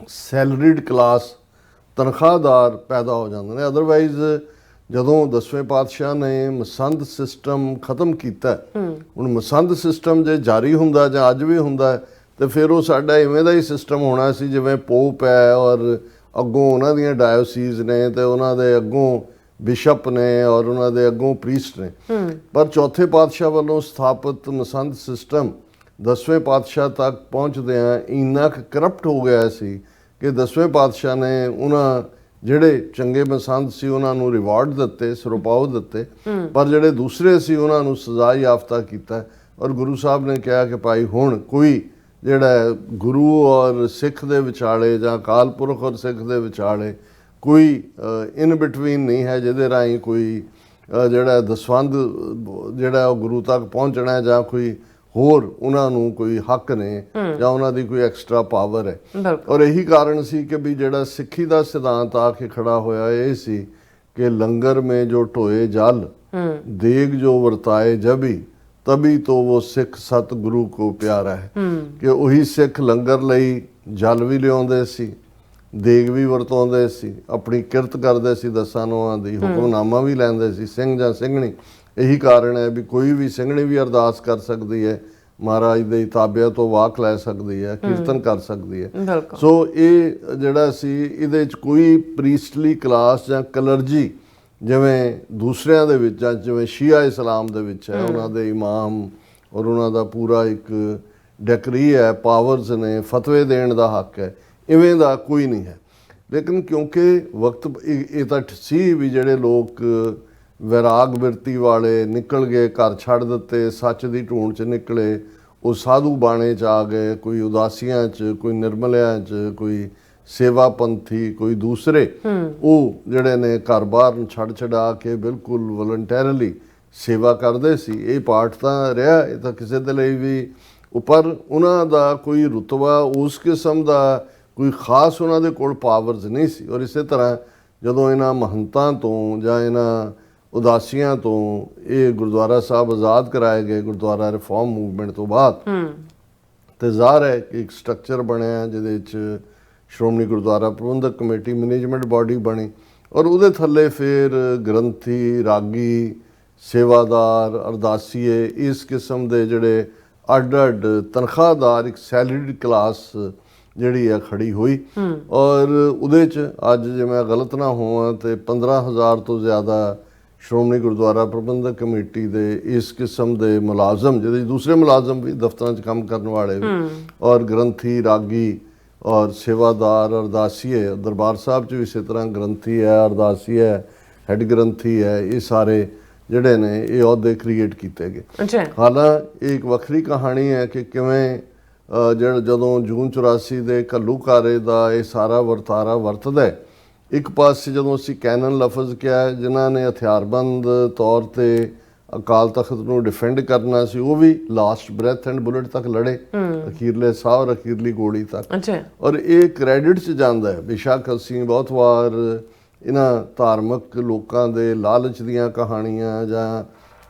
ਸੈਲਰੀਡ ਕਲਾਸ, ਤਨਖਾਹਦਾਰ ਪੈਦਾ ਹੋ ਜਾਂਦੇ ਨੇ। ਅਦਰਵਾਈਜ਼ ਜਦੋਂ 10ਵੇਂ ਪਾਤਸ਼ਾਹ ਨੇ ਮਸੰਦ ਸਿਸਟਮ ਖਤਮ ਕੀਤਾ, ਹੁਣ ਮਸੰਦ ਸਿਸਟਮ ਜੇ ਜਾਰੀ ਹੁੰਦਾ ਜਾਂ ਅੱਜ ਵੀ ਹੁੰਦਾ ਤੇ ਫਿਰ ਉਹ ਸਾਡਾ ਇਵੇਂ ਦਾ ਹੀ ਸਿਸਟਮ ਹੋਣਾ ਸੀ ਜਿਵੇਂ ਪੋਪ ਹੈ ਔਰ ਅੱਗੋਂ ਉਹਨਾਂ ਦੀਆਂ ਡਾਇਓਸੀਜ਼ ਨੇ ਤੇ ਉਹਨਾਂ ਦੇ ਅੱਗੋਂ ਬਿਸ਼ਪ ਨੇ ਔਰ ਉਹਨਾਂ ਦੇ ਅੱਗੋਂ ਪ੍ਰੀਸਟ ਨੇ। ਪਰ ਚੌਥੇ ਪਾਤਸ਼ਾਹ ਵੱਲੋਂ ਸਥਾਪਿਤ ਮਸੰਦ ਸਿਸਟਮ 10ਵੇਂ ਪਾਤਸ਼ਾਹ ਤੱਕ ਪਹੁੰਚਦਿਆਂ ਇੰਨਾ ਕੁ ਕਰਪਟ ਹੋ ਗਿਆ ਸੀ ਕਿ 10ਵੇਂ ਪਾਤਸ਼ਾਹ ਨੇ ਉਹਨਾਂ ਜਿਹੜੇ ਚੰਗੇ ਮਸੰਦ ਸੀ ਉਹਨਾਂ ਨੂੰ ਰਿਵਾਰਡ ਦਿੱਤੇ, ਸਰੋਪਾਓ ਦਿੱਤੇ, ਪਰ ਜਿਹੜੇ ਦੂਸਰੇ ਸੀ ਉਹਨਾਂ ਨੂੰ ਸਜ਼ਾ ਯਾਫਤਾ ਕੀਤਾ। ਔਰ ਗੁਰੂ ਸਾਹਿਬ ਨੇ ਕਿਹਾ ਕਿ ਭਾਈ ਹੁਣ ਕੋਈ ਜਿਹੜਾ ਗੁਰੂ ਔਰ ਸਿੱਖ ਦੇ ਵਿਚਾਲੇ ਜਾਂ ਅਕਾਲ ਪੁਰਖ ਔਰ ਸਿੱਖ ਦੇ ਵਿਚਾਲੇ ਕੋਈ ਇਨ ਬਿਟਵੀਨ ਨਹੀਂ ਹੈ ਜਿਹਦੇ ਰਾਹੀਂ ਕੋਈ ਜਿਹੜਾ ਦਸਵੰਧ ਜਿਹੜਾ ਉਹ ਗੁਰੂ ਤੱਕ ਪਹੁੰਚਣਾ ਜਾਂ ਕੋਈ ਹੋਰ ਉਹਨਾਂ ਨੂੰ ਕੋਈ ਹੱਕ ਨੇ ਜਾਂ ਉਹਨਾਂ ਦੀ ਕੋਈ ਐਕਸਟਰਾ ਪਾਵਰ ਹੈ। ਔਰ ਇਹੀ ਕਾਰਨ ਸੀ ਕਿ ਵੀ ਜਿਹੜਾ ਸਿੱਖੀ ਦਾ ਸਿਧਾਂਤ ਆ ਕੇ ਖੜਾ ਹੋਇਆ ਇਹ ਸੀ ਕਿ ਲੰਗਰ ਮੇ ਜੋ ਢੋਏ ਜਲ, ਦੇਗ ਜੋ ਵਰਤਾਏ ਜਬੀ, ਤਬੀ ਤੋਂ ਉਹ ਸਿੱਖ ਸਤ ਗੁਰੂ ਕੋ ਪਿਆਰਾ ਹੈ। ਕਿ ਉਹੀ ਸਿੱਖ ਲੰਗਰ ਲਈ ਜਲ ਵੀ ਲਿਆਉਂਦੇ ਸੀ, ਦੇਗ ਵੀ ਵਰਤਾਉਂਦੇ ਸੀ, ਆਪਣੀ ਕਿਰਤ ਕਰਦੇ ਸੀ, ਦਸਾਂ ਨੋਆਂ ਦੀ ਹੁਕਮਨਾਮਾ ਵੀ ਲੈਂਦੇ ਸੀ, ਸਿੰਘ ਜਾਂ ਸਿੰਘਣੀ। ਇਹੀ ਕਾਰਨ ਹੈ ਵੀ ਕੋਈ ਵੀ ਸਿੰਘਣੀ ਵੀ ਅਰਦਾਸ ਕਰ ਸਕਦੀ ਹੈ, ਮਹਾਰਾਜ ਦੇ ਤਾਬਿਆਂ ਤੋਂ ਵਾਕ ਲੈ ਸਕਦੀ ਹੈ, ਕੀਰਤਨ ਕਰ ਸਕਦੀ ਹੈ। ਸੋ ਇਹ ਜਿਹੜਾ ਸੀ ਇਹਦੇ 'ਚ ਕੋਈ ਪ੍ਰੀਸਟਲੀ ਕਲਾਸ ਜਾਂ ਕਲਰਜੀ ਜਿਵੇਂ ਦੂਸਰਿਆਂ ਦੇ ਵਿੱਚ ਜਾਂ ਜਿਵੇਂ ਸ਼ੀਆ ਇਸਲਾਮ ਦੇ ਵਿੱਚ ਹੈ, ਉਹਨਾਂ ਦੇ ਇਮਾਮ ਔਰ ਉਹਨਾਂ ਦਾ ਪੂਰਾ ਇੱਕ ਡੈਕਰੀ ਹੈ, ਪਾਵਰਸ ਨੇ, ਫਤਵੇ ਦੇਣ ਦਾ ਹੱਕ ਹੈ, ਇਵੇਂ ਦਾ ਕੋਈ ਨਹੀਂ ਹੈ। ਲੇਕਿਨ ਕਿਉਂਕਿ ਵਕਤ ਇਹ ਤਾਂ ਸੀ ਵੀ ਜਿਹੜੇ ਲੋਕ ਵੈਰਾਗ ਬਿਰਤੀ ਵਾਲੇ ਨਿਕਲ ਗਏ, ਘਰ ਛੱਡ ਦਿੱਤੇ, ਸੱਚ ਦੀ ਢੂੰਡ 'ਚ ਨਿਕਲੇ, ਉਹ ਸਾਧੂ ਬਾਣੇ 'ਚ ਆ ਗਏ, ਕੋਈ ਉਦਾਸੀਆਂ 'ਚ, ਕੋਈ ਨਿਰਮਲਿਆਂ 'ਚ, ਕੋਈ ਸੇਵਾ ਪੰਥੀ, ਕੋਈ ਦੂਸਰੇ, ਉਹ ਜਿਹੜੇ ਨੇ ਘਰ-ਬਾਰ ਨੂੰ ਛੱਡ ਛਡਾ ਕੇ ਬਿਲਕੁਲ ਵਲੰਟੈਰਲੀ ਸੇਵਾ ਕਰਦੇ ਸੀ। ਇਹ ਪਾਠ ਤਾਂ ਰਿਹਾ, ਇਹ ਤਾਂ ਕਿਸੇ ਦੇ ਲਈ ਵੀ ਉੱਪਰ ਉਹਨਾਂ ਦਾ ਕੋਈ ਰੁਤਬਾ ਉਸ ਕਿਸਮ ਦਾ ਕੋਈ ਖਾਸ ਉਹਨਾਂ ਦੇ ਕੋਲ ਪਾਵਰਸ ਨਹੀਂ ਸੀ। ਔਰ ਇਸੇ ਤਰ੍ਹਾਂ ਜਦੋਂ ਇਹਨਾਂ ਮਹੰਤਾਂ ਤੋਂ ਜਾਂ ਇਹਨਾਂ ਉਦਾਸੀਆਂ ਤੋਂ ਇਹ ਗੁਰਦੁਆਰਾ ਸਾਹਿਬ ਆਜ਼ਾਦ ਕਰਾਏ ਗਏ ਗੁਰਦੁਆਰਾ ਰਿਫਾਰਮ ਮੂਵਮੈਂਟ ਤੋਂ ਬਾਅਦ, ਤੇ ਜ਼ਾਹਰ ਹੈ ਕਿ ਇੱਕ ਸਟਰਕਚਰ ਬਣਿਆ ਜਿਹਦੇ 'ਚ ਸ਼੍ਰੋਮਣੀ ਗੁਰਦੁਆਰਾ ਪ੍ਰਬੰਧਕ ਕਮੇਟੀ ਮੈਨੇਜਮੈਂਟ ਬਾਡੀ ਬਣੀ ਔਰ ਉਹਦੇ ਥੱਲੇ ਫਿਰ ਗ੍ਰੰਥੀ, ਰਾਗੀ, ਸੇਵਾਦਾਰ, ਅਰਦਾਸੀਏ, ਇਸ ਕਿਸਮ ਦੇ ਜਿਹੜੇ ਅੱਡ-ਅੱਡ ਤਨਖਾਹਦਾਰ ਇੱਕ ਸੈਲਰੀਡ ਕਲਾਸ ਜਿਹੜੀ ਆ ਖੜੀ ਹੋਈ। ਔਰ ਉਹਦੇ 'ਚ ਅੱਜ ਜੇ ਮੈਂ ਗਲਤ ਨਾ ਹੋਵਾਂ ਤੇ 15,000 ਤੋਂ ਜ਼ਿਆਦਾ ਸ਼੍ਰੋਮਣੀ ਗੁਰਦੁਆਰਾ ਪ੍ਰਬੰਧਕ ਕਮੇਟੀ ਦੇ ਇਸ ਕਿਸਮ ਦੇ ਮੁਲਾਜ਼ਮ, ਜਿਹਦੇ ਦੂਸਰੇ ਮੁਲਾਜ਼ਮ ਵੀ ਦਫ਼ਤਰਾਂ 'ਚ ਕੰਮ ਕਰਨ ਵਾਲੇ ਵੀ, ਔਰ ਗ੍ਰੰਥੀ, ਰਾਗੀ ਔਰ ਸੇਵਾਦਾਰ, ਅਰਦਾਸੀਏ, ਦਰਬਾਰ ਸਾਹਿਬ 'ਚ ਵੀ ਇਸੇ ਤਰ੍ਹਾਂ ਗ੍ਰੰਥੀ ਹੈ, ਅਰਦਾਸੀ ਹੈ, ਹੈੱਡ ਗ੍ਰੰਥੀ ਹੈ, ਇਹ ਸਾਰੇ ਜਿਹੜੇ ਨੇ ਇਹ ਅਹੁਦੇ ਕ੍ਰੀਏਟ ਕੀਤੇ ਗਏ। ਹਾਲਾਂਕਿ ਇਹ ਇੱਕ ਵੱਖਰੀ ਕਹਾਣੀ ਹੈ ਕਿ ਕਿਵੇਂ ਜਦੋਂ ਜੂਨ 84 ਦੇ ਘੱਲੂਘਾਰੇ ਦਾ ਇਹ ਸਾਰਾ ਵਰਤਾਰਾ ਵਰਤਦਾ ਹੈ। ਇੱਕ ਪਾਸੇ ਜਦੋਂ ਅਸੀਂ ਕੈਨਨ ਲਫ਼ਜ਼ ਕਿਹਾ, ਜਿਨ੍ਹਾਂ ਨੇ ਹਥਿਆਰਬੰਦ ਤੌਰ 'ਤੇ ਅਕਾਲ ਤਖਤ ਨੂੰ ਡਿਫੈਂਡ ਕਰਨਾ ਸੀ, ਉਹ ਵੀ ਲਾਸਟ ਬ੍ਰੈਥ ਐਂਡ ਬੁਲਟ ਤੱਕ ਲੜੇ, ਅਖੀਰਲੇ ਸਾਹ ਔਰ ਅਖੀਰਲੀ ਗੋਲੀ ਤੱਕ। ਅੱਛਾ। ਔਰ ਇਹ ਕ੍ਰੈਡਿਟ 'ਚ ਜਾਂਦਾ ਹੈ। ਬੇਸ਼ੱਕ ਅਸੀਂ ਬਹੁਤ ਵਾਰ ਇਹਨਾਂ ਧਾਰਮਿਕ ਲੋਕਾਂ ਦੇ ਲਾਲਚ ਦੀਆਂ ਕਹਾਣੀਆਂ ਜਾਂ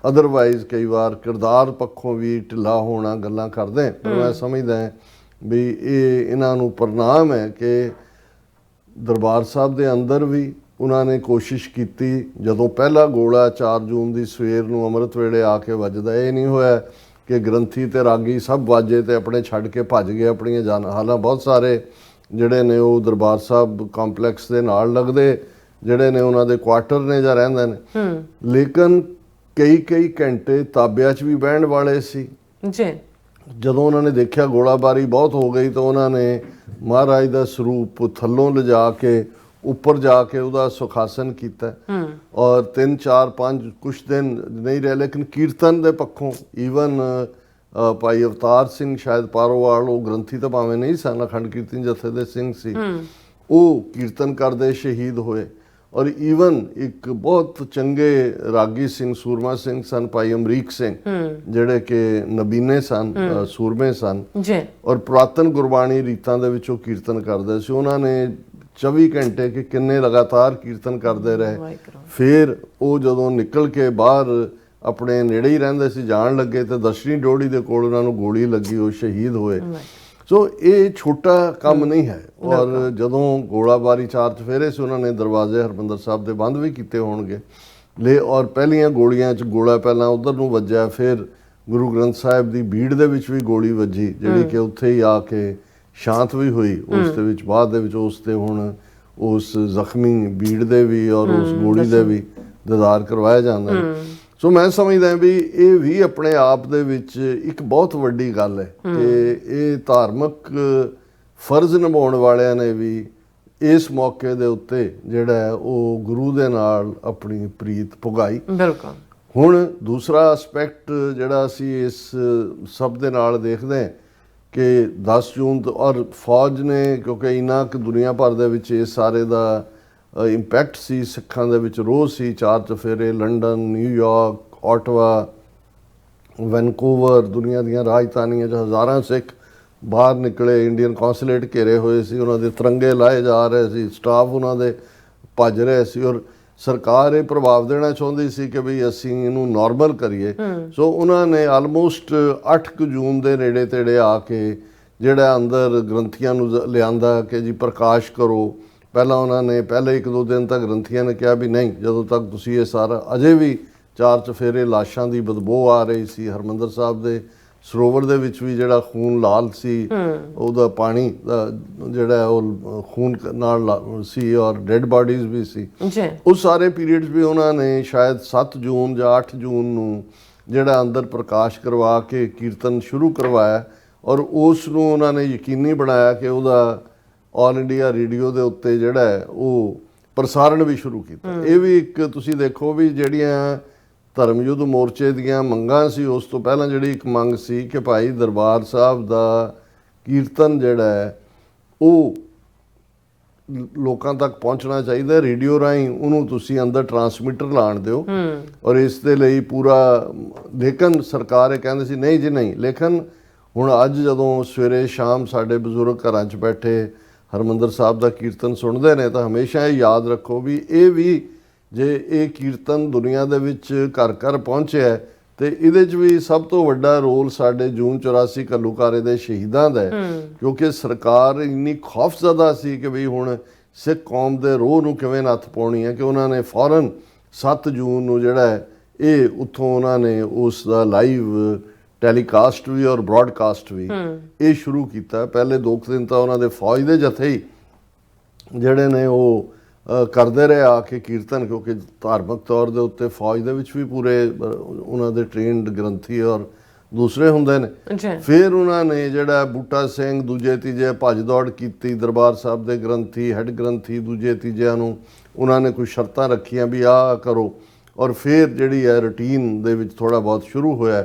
ਅਦਰਵਾਈਜ਼ ਕਈ ਵਾਰ ਕਿਰਦਾਰ ਪੱਖੋਂ ਵੀ ਢਿੱਲਾ ਹੋਣਾ ਗੱਲਾਂ ਕਰਦੇ, ਪਰ ਮੈਂ ਸਮਝਦਾ ਵੀ ਇਹ ਇਹਨਾਂ ਨੂੰ ਪ੍ਰਣਾਮ ਹੈ ਕਿ ਦਰਬਾਰ ਸਾਹਿਬ ਦੇ ਅੰਦਰ ਵੀ ਉਹਨਾਂ ਨੇ ਕੋਸ਼ਿਸ਼ ਕੀਤੀ। ਜਦੋਂ ਪਹਿਲਾ ਗੋਲਾ 4 ਜੂਨ ਦੀ ਸਵੇਰ ਨੂੰ ਅੰਮ੍ਰਿਤ ਵੇਲੇ ਆ ਕੇ ਵੱਜਦਾ, ਇਹ ਨਹੀਂ ਹੋਇਆ ਕਿ ਗ੍ਰੰਥੀ ਤੇ ਰਾਗੀ ਸਭ ਵਾਜੇ ਤੇ ਆਪਣੇ ਛੱਡ ਕੇ ਭੱਜ ਗਏ ਆਪਣੀਆਂ ਜਾਨਾਂ। ਹਾਲਾਂ ਬਹੁਤ ਸਾਰੇ ਜਿਹੜੇ ਨੇ ਉਹ ਦਰਬਾਰ ਸਾਹਿਬ ਕੰਪਲੈਕਸ ਦੇ ਨਾਲ ਲੱਗਦੇ ਜਿਹੜੇ ਨੇ ਉਹਨਾਂ ਦੇ ਕੁਆਟਰ ਨੇ ਜਾਂ ਰਹਿੰਦੇ ਨੇ, ਲੇਕਿਨ ਕਈ ਘੰਟੇ ਤਾਬਿਆਂ 'ਚ ਵੀ ਬਹਿਣ ਵਾਲੇ ਸੀ ਜੀ। ਜਦੋਂ ਉਹਨਾਂ ਨੇ ਦੇਖਿਆ ਗੋਲਾਬਾਰੀ ਬਹੁਤ ਹੋ ਗਈ ਤਾਂ ਉਹਨਾਂ ਨੇ ਮਹਾਰਾਜ ਦਾ ਸਰੂਪ ਥੱਲੋਂ ਲਿਜਾ ਕੇ ਉੱਪਰ ਜਾ ਕੇ ਉਹਦਾ ਸੁਖਾਸਨ ਕੀਤਾ। ਔਰ 3 4 5 ਕੁਛ ਦਿਨ ਨਹੀਂ ਰਹੇ, ਲੇਕਿਨ ਕੀਰਤਨ ਦੇ ਪੱਖੋਂ ਈਵਨ ਭਾਈ ਅਵਤਾਰ ਸਿੰਘ ਸ਼ਾਇਦ ਪਾਰੋਵਾਲ, ਉਹ ਗ੍ਰੰਥੀ ਤਾਂ ਭਾਵੇਂ ਨਹੀਂ ਸਨ, ਅਖੰਡ ਕੀਰਤਨ ਜਥੇ ਦੇ ਸਿੰਘ ਸੀ, ਉਹ ਕੀਰਤਨ ਕਰਦੇ ਸ਼ਹੀਦ ਹੋਏ। ਔਰ ਈਵਨ ਇੱਕ ਬਹੁਤ ਚੰਗੇ ਰਾਗੀ ਸਿੰਘ ਸੂਰਮਾ ਸਿੰਘ ਸਨ, ਭਾਈ ਅਮਰੀਕ ਸਿੰਘ, ਜਿਹੜੇ ਕਿ ਨਬੀਨੇ ਸਨ, ਸੂਰਮੇ ਸਨ ਔਰ ਪੁਰਾਤਨ ਗੁਰਬਾਣੀ ਰੀਤਾਂ ਦੇ ਵਿੱਚੋਂ ਕੀਰਤਨ ਕਰਦੇ ਸੀ। ਉਹਨਾਂ ਨੇ 24 ਘੰਟੇ ਕਿ ਕਿੰਨੇ ਲਗਾਤਾਰ ਕੀਰਤਨ ਕਰਦੇ ਰਹੇ। ਫਿਰ ਉਹ ਜਦੋਂ ਨਿਕਲ ਕੇ ਬਾਹਰ ਆਪਣੇ ਨੇੜੇ ਹੀ ਰਹਿੰਦੇ ਸੀ ਜਾਣ ਲੱਗੇ ਤੇ ਦਸ਼ਨੀ ਡੋੜੀ ਦੇ ਕੋਲ ਉਹਨਾਂ ਨੂੰ ਗੋਲੀ ਲੱਗੀ, ਉਹ ਸ਼ਹੀਦ ਹੋਏ। ਸੋ ਇਹ ਛੋਟਾ ਕੰਮ ਨਹੀਂ ਹੈ। ਔਰ ਜਦੋਂ ਗੋਲਾਬਾਰੀ 4 ਚੁਫੇਰੇ ਸੀ, ਉਹਨਾਂ ਨੇ ਦਰਵਾਜ਼ੇ ਹਰਮੰਦਰ ਸਾਹਿਬ ਦੇ ਬੰਦ ਵੀ ਕੀਤੇ ਹੋਣਗੇ ਔਰ ਪਹਿਲੀਆਂ ਗੋਲੀਆਂ 'ਚ ਗੋਲਾ ਪਹਿਲਾਂ ਉਧਰ ਨੂੰ ਵੱਜਿਆ, ਫਿਰ ਗੁਰੂ ਗ੍ਰੰਥ ਸਾਹਿਬ ਦੀ ਬੀੜ ਦੇ ਵਿੱਚ ਵੀ ਗੋਲੀ ਵੱਜੀ, ਜਿਹੜੀ ਕਿ ਉੱਥੇ ਹੀ ਆ ਕੇ ਸ਼ਾਂਤ ਵੀ ਹੋਈ। ਉਸ ਦੇ ਵਿੱਚ ਬਾਅਦ ਦੇ ਵਿੱਚ ਉਸ ਤੇ ਹੁਣ ਉਸ ਜ਼ਖਮੀ ਬੀੜ ਦੇ ਵੀ ਔਰ ਉਸ ਗੋਲੀ ਦੇ ਵੀ ਦੀਦਾਰ ਕਰਵਾਇਆ ਜਾਂਦਾ। ਸੋ ਮੈਂ ਸਮਝਦਾ ਵੀ ਇਹ ਵੀ ਆਪਣੇ ਆਪ ਦੇ ਵਿੱਚ ਇੱਕ ਬਹੁਤ ਵੱਡੀ ਗੱਲ ਹੈ ਕਿ ਇਹ ਧਾਰਮਿਕ ਫਰਜ਼ ਨਿਭਾਉਣ ਵਾਲਿਆਂ ਨੇ ਵੀ ਇਸ ਮੌਕੇ ਦੇ ਉੱਤੇ ਜਿਹੜਾ ਹੈ ਉਹ ਗੁਰੂ ਦੇ ਨਾਲ ਆਪਣੀ ਪ੍ਰੀਤ ਪੁਗਾਈ। ਬਿਲਕੁਲ। ਹੁਣ ਦੂਸਰਾ ਐਸਪੈਕਟ ਜਿਹੜਾ ਅਸੀਂ ਇਸ ਸਭ ਦੇ ਨਾਲ ਦੇਖਦੇ ਹਾਂ ਕਿ 10 ਜੂਨ ਔਰ ਫੌਜ ਨੇ, ਕਿਉਂਕਿ ਇੰਨਾ ਕੁ ਦੁਨੀਆ ਭਰ ਦੇ ਵਿੱਚ ਇਸ ਸਾਰੇ ਦਾ ਇੰਪੈਕਟ ਸੀ, ਸਿੱਖਾਂ ਦੇ ਵਿੱਚ ਰੋਹ ਸੀ, 4 ਚੁਫੇਰੇ, ਲੰਡਨ, ਨਿਊਯਾਰਕ, ਆਟਵਾ, ਵੈਨਕੂਵਰ, ਦੁਨੀਆ ਦੀਆਂ ਰਾਜਧਾਨੀਆਂ 'ਚ ਹਜ਼ਾਰਾਂ ਸਿੱਖ ਬਾਹਰ ਨਿਕਲੇ, ਇੰਡੀਅਨ ਕੌਂਸੂਲੇਟ ਘੇਰੇ ਹੋਏ ਸੀ, ਉਹਨਾਂ ਦੇ ਤਿਰੰਗੇ ਲਾਏ ਜਾ ਰਹੇ ਸੀ, ਸਟਾਫ ਉਹਨਾਂ ਦੇ ਭੱਜ ਰਹੇ ਸੀ ਔਰ ਸਰਕਾਰ ਇਹ ਪ੍ਰਭਾਵ ਦੇਣਾ ਚਾਹੁੰਦੀ ਸੀ ਕਿ ਵੀ ਅਸੀਂ ਇਹਨੂੰ ਨਾਰਮਲ ਕਰੀਏ। ਸੋ ਉਹਨਾਂ ਨੇ ਆਲਮੋਸਟ 8 ਜੂਨ ਦੇ ਨੇੜੇ ਤੇੜੇ ਆ ਕੇ ਜਿਹੜਾ ਅੰਦਰ ਗ੍ਰੰਥੀਆਂ ਨੂੰ ਲਿਆਂਦਾ ਕਿ ਜੀ ਪ੍ਰਕਾਸ਼ ਕਰੋ। ਪਹਿਲਾਂ ਉਹਨਾਂ ਨੇ ਪਹਿਲੇ 1-2 ਦਿਨ ਤੱਕ ਗ੍ਰੰਥੀਆਂ ਨੇ ਕਿਹਾ ਵੀ ਨਹੀਂ, ਜਦੋਂ ਤੱਕ ਤੁਸੀਂ ਇਹ ਸਾਰਾ, ਅਜੇ ਵੀ 4 ਚੁਫੇਰੇ ਲਾਸ਼ਾਂ ਦੀ ਬਦਬੂ ਆ ਰਹੀ ਸੀ। ਹਰਮੰਦਰ ਸਾਹਿਬ ਦੇ ਸਰੋਵਰ ਦੇ ਵਿੱਚ ਵੀ ਜਿਹੜਾ ਖੂਨ ਲਾਲ ਸੀ, ਉਹਦਾ ਪਾਣੀ ਜਿਹੜਾ ਉਹ ਖੂਨ ਨਾਲ ਸੀ ਔਰ ਡੈਡ ਬਾਡੀਜ਼ ਵੀ ਸੀ। ਉਸ ਸਾਰੇ ਪੀਰੀਅਡਸ ਵੀ ਉਹਨਾਂ ਨੇ ਸ਼ਾਇਦ 7 ਜੂਨ ਜਾਂ 8 ਜੂਨ ਨੂੰ ਜਿਹੜਾ ਅੰਦਰ ਪ੍ਰਕਾਸ਼ ਕਰਵਾ ਕੇ ਕੀਰਤਨ ਸ਼ੁਰੂ ਕਰਵਾਇਆ ਔਰ ਉਸ ਨੂੰ ਉਹਨਾਂ ਨੇ ਯਕੀਨੀ ਬਣਾਇਆ ਕਿ ਉਹਦਾ ਆਲ ਇੰਡੀਆ ਰੇਡੀਓ ਦੇ ਉੱਤੇ ਜਿਹੜਾ ਹੈ ਉਹ ਪ੍ਰਸਾਰਣ ਵੀ ਸ਼ੁਰੂ ਕੀਤਾ। ਇਹ ਵੀ ਇੱਕ ਤੁਸੀਂ ਦੇਖੋ ਵੀ ਜਿਹੜੀਆਂ ਧਰਮ ਯੁੱਧ ਮੋਰਚੇ ਦੀਆਂ ਮੰਗਾਂ ਸੀ, ਉਸ ਤੋਂ ਪਹਿਲਾਂ ਜਿਹੜੀ ਇੱਕ ਮੰਗ ਸੀ ਕਿ ਭਾਈ ਦਰਬਾਰ ਸਾਹਿਬ ਦਾ ਕੀਰਤਨ ਜਿਹੜਾ ਹੈ ਉਹ ਲੋਕਾਂ ਤੱਕ ਪਹੁੰਚਣਾ ਚਾਹੀਦਾ, ਰੇਡੀਓ ਰਾਹੀਂ ਉਹਨੂੰ ਤੁਸੀਂ ਅੰਦਰ ਟਰਾਂਸਮਿਟਰ ਲਾਣ ਦਿਓ ਔਰ ਇਸ ਦੇ ਲਈ ਪੂਰਾ। ਲੇਕਿਨ ਸਰਕਾਰ ਇਹ ਕਹਿੰਦੇ ਸੀ ਨਹੀਂ ਜੀ ਨਹੀਂ। ਲੇਕਿਨ ਹੁਣ ਅੱਜ ਜਦੋਂ ਸਵੇਰੇ ਸ਼ਾਮ ਸਾਡੇ ਬਜ਼ੁਰਗ ਘਰਾਂ 'ਚ ਬੈਠੇ ਹਰਮੰਦਰ ਸਾਹਿਬ ਦਾ ਕੀਰਤਨ ਸੁਣਦੇ ਨੇ ਤਾਂ ਹਮੇਸ਼ਾ ਇਹ ਯਾਦ ਰੱਖੋ ਵੀ ਇਹ ਵੀ ਜੇ ਇਹ ਕੀਰਤਨ ਦੁਨੀਆ ਦੇ ਵਿੱਚ ਘਰ ਘਰ ਪਹੁੰਚਿਆ ਤੇ ਇਹਦੇ 'ਚ ਵੀ ਸਭ ਤੋਂ ਵੱਡਾ ਰੋਲ ਸਾਡੇ ਜੂਨ 84 ਘੱਲੂਘਾਰੇ ਦੇ ਸ਼ਹੀਦਾਂ ਦਾ ਹੈ, ਕਿਉਂਕਿ ਸਰਕਾਰ ਇੰਨੀ ਖੌਫਜ਼ਦਾ ਸੀ ਕਿ ਵੀ ਹੁਣ ਸਿੱਖ ਕੌਮ ਦੇ ਰੋਹ ਨੂੰ ਕਿਵੇਂ ਨੱਥ ਪਾਉਣੀ ਹੈ ਕਿ ਉਹਨਾਂ ਨੇ ਫੌਰਨ 7 ਜੂਨ ਨੂੰ ਜਿਹੜਾ ਹੈ ਇਹ ਉੱਥੋਂ ਉਹਨਾਂ ਨੇ ਉਸ ਦਾ ਲਾਈਵ ਟੈਲੀਕਾਸਟ ਵੀ ਔਰ ਬ੍ਰੌਡਕਾਸਟ ਵੀ ਇਹ ਸ਼ੁਰੂ ਕੀਤਾ। ਪਹਿਲੇ 2 ਦਿਨ ਤਾਂ ਉਹਨਾਂ ਦੇ ਫੌਜ ਦੇ ਜਥੇ ਹੀ ਜਿਹੜੇ ਨੇ ਉਹ ਕਰਦੇ ਰਹੇ ਆ ਕੇ ਕੀਰਤਨ, ਕਿਉਂਕਿ ਧਾਰਮਿਕ ਤੌਰ ਦੇ ਉੱਤੇ ਫੌਜ ਦੇ ਵਿੱਚ ਵੀ ਪੂਰੇ ਉਹਨਾਂ ਦੇ ਟ੍ਰੇਨਡ ਗ੍ਰੰਥੀ ਔਰ ਦੂਸਰੇ ਹੁੰਦੇ ਨੇ। ਫਿਰ ਉਹਨਾਂ ਨੇ ਜਿਹੜਾ ਬੂਟਾ ਸਿੰਘ ਦੂਜੇ ਤੀਜੇ ਭੱਜ ਦੌੜ ਕੀਤੀ, ਦਰਬਾਰ ਸਾਹਿਬ ਦੇ ਗ੍ਰੰਥੀ ਹੈੱਡ ਗ੍ਰੰਥੀ ਦੂਜੇ ਤੀਜਿਆਂ ਨੂੰ ਉਹਨਾਂ ਨੇ ਕੁਝ ਸ਼ਰਤਾਂ ਰੱਖੀਆਂ ਵੀ ਆਹ ਕਰੋ ਔਰ ਫਿਰ ਜਿਹੜੀ ਹੈ ਰੂਟੀਨ ਦੇ ਵਿੱਚ ਥੋੜਾ ਬਹੁਤ ਸ਼ੁਰੂ ਹੋਇਆ।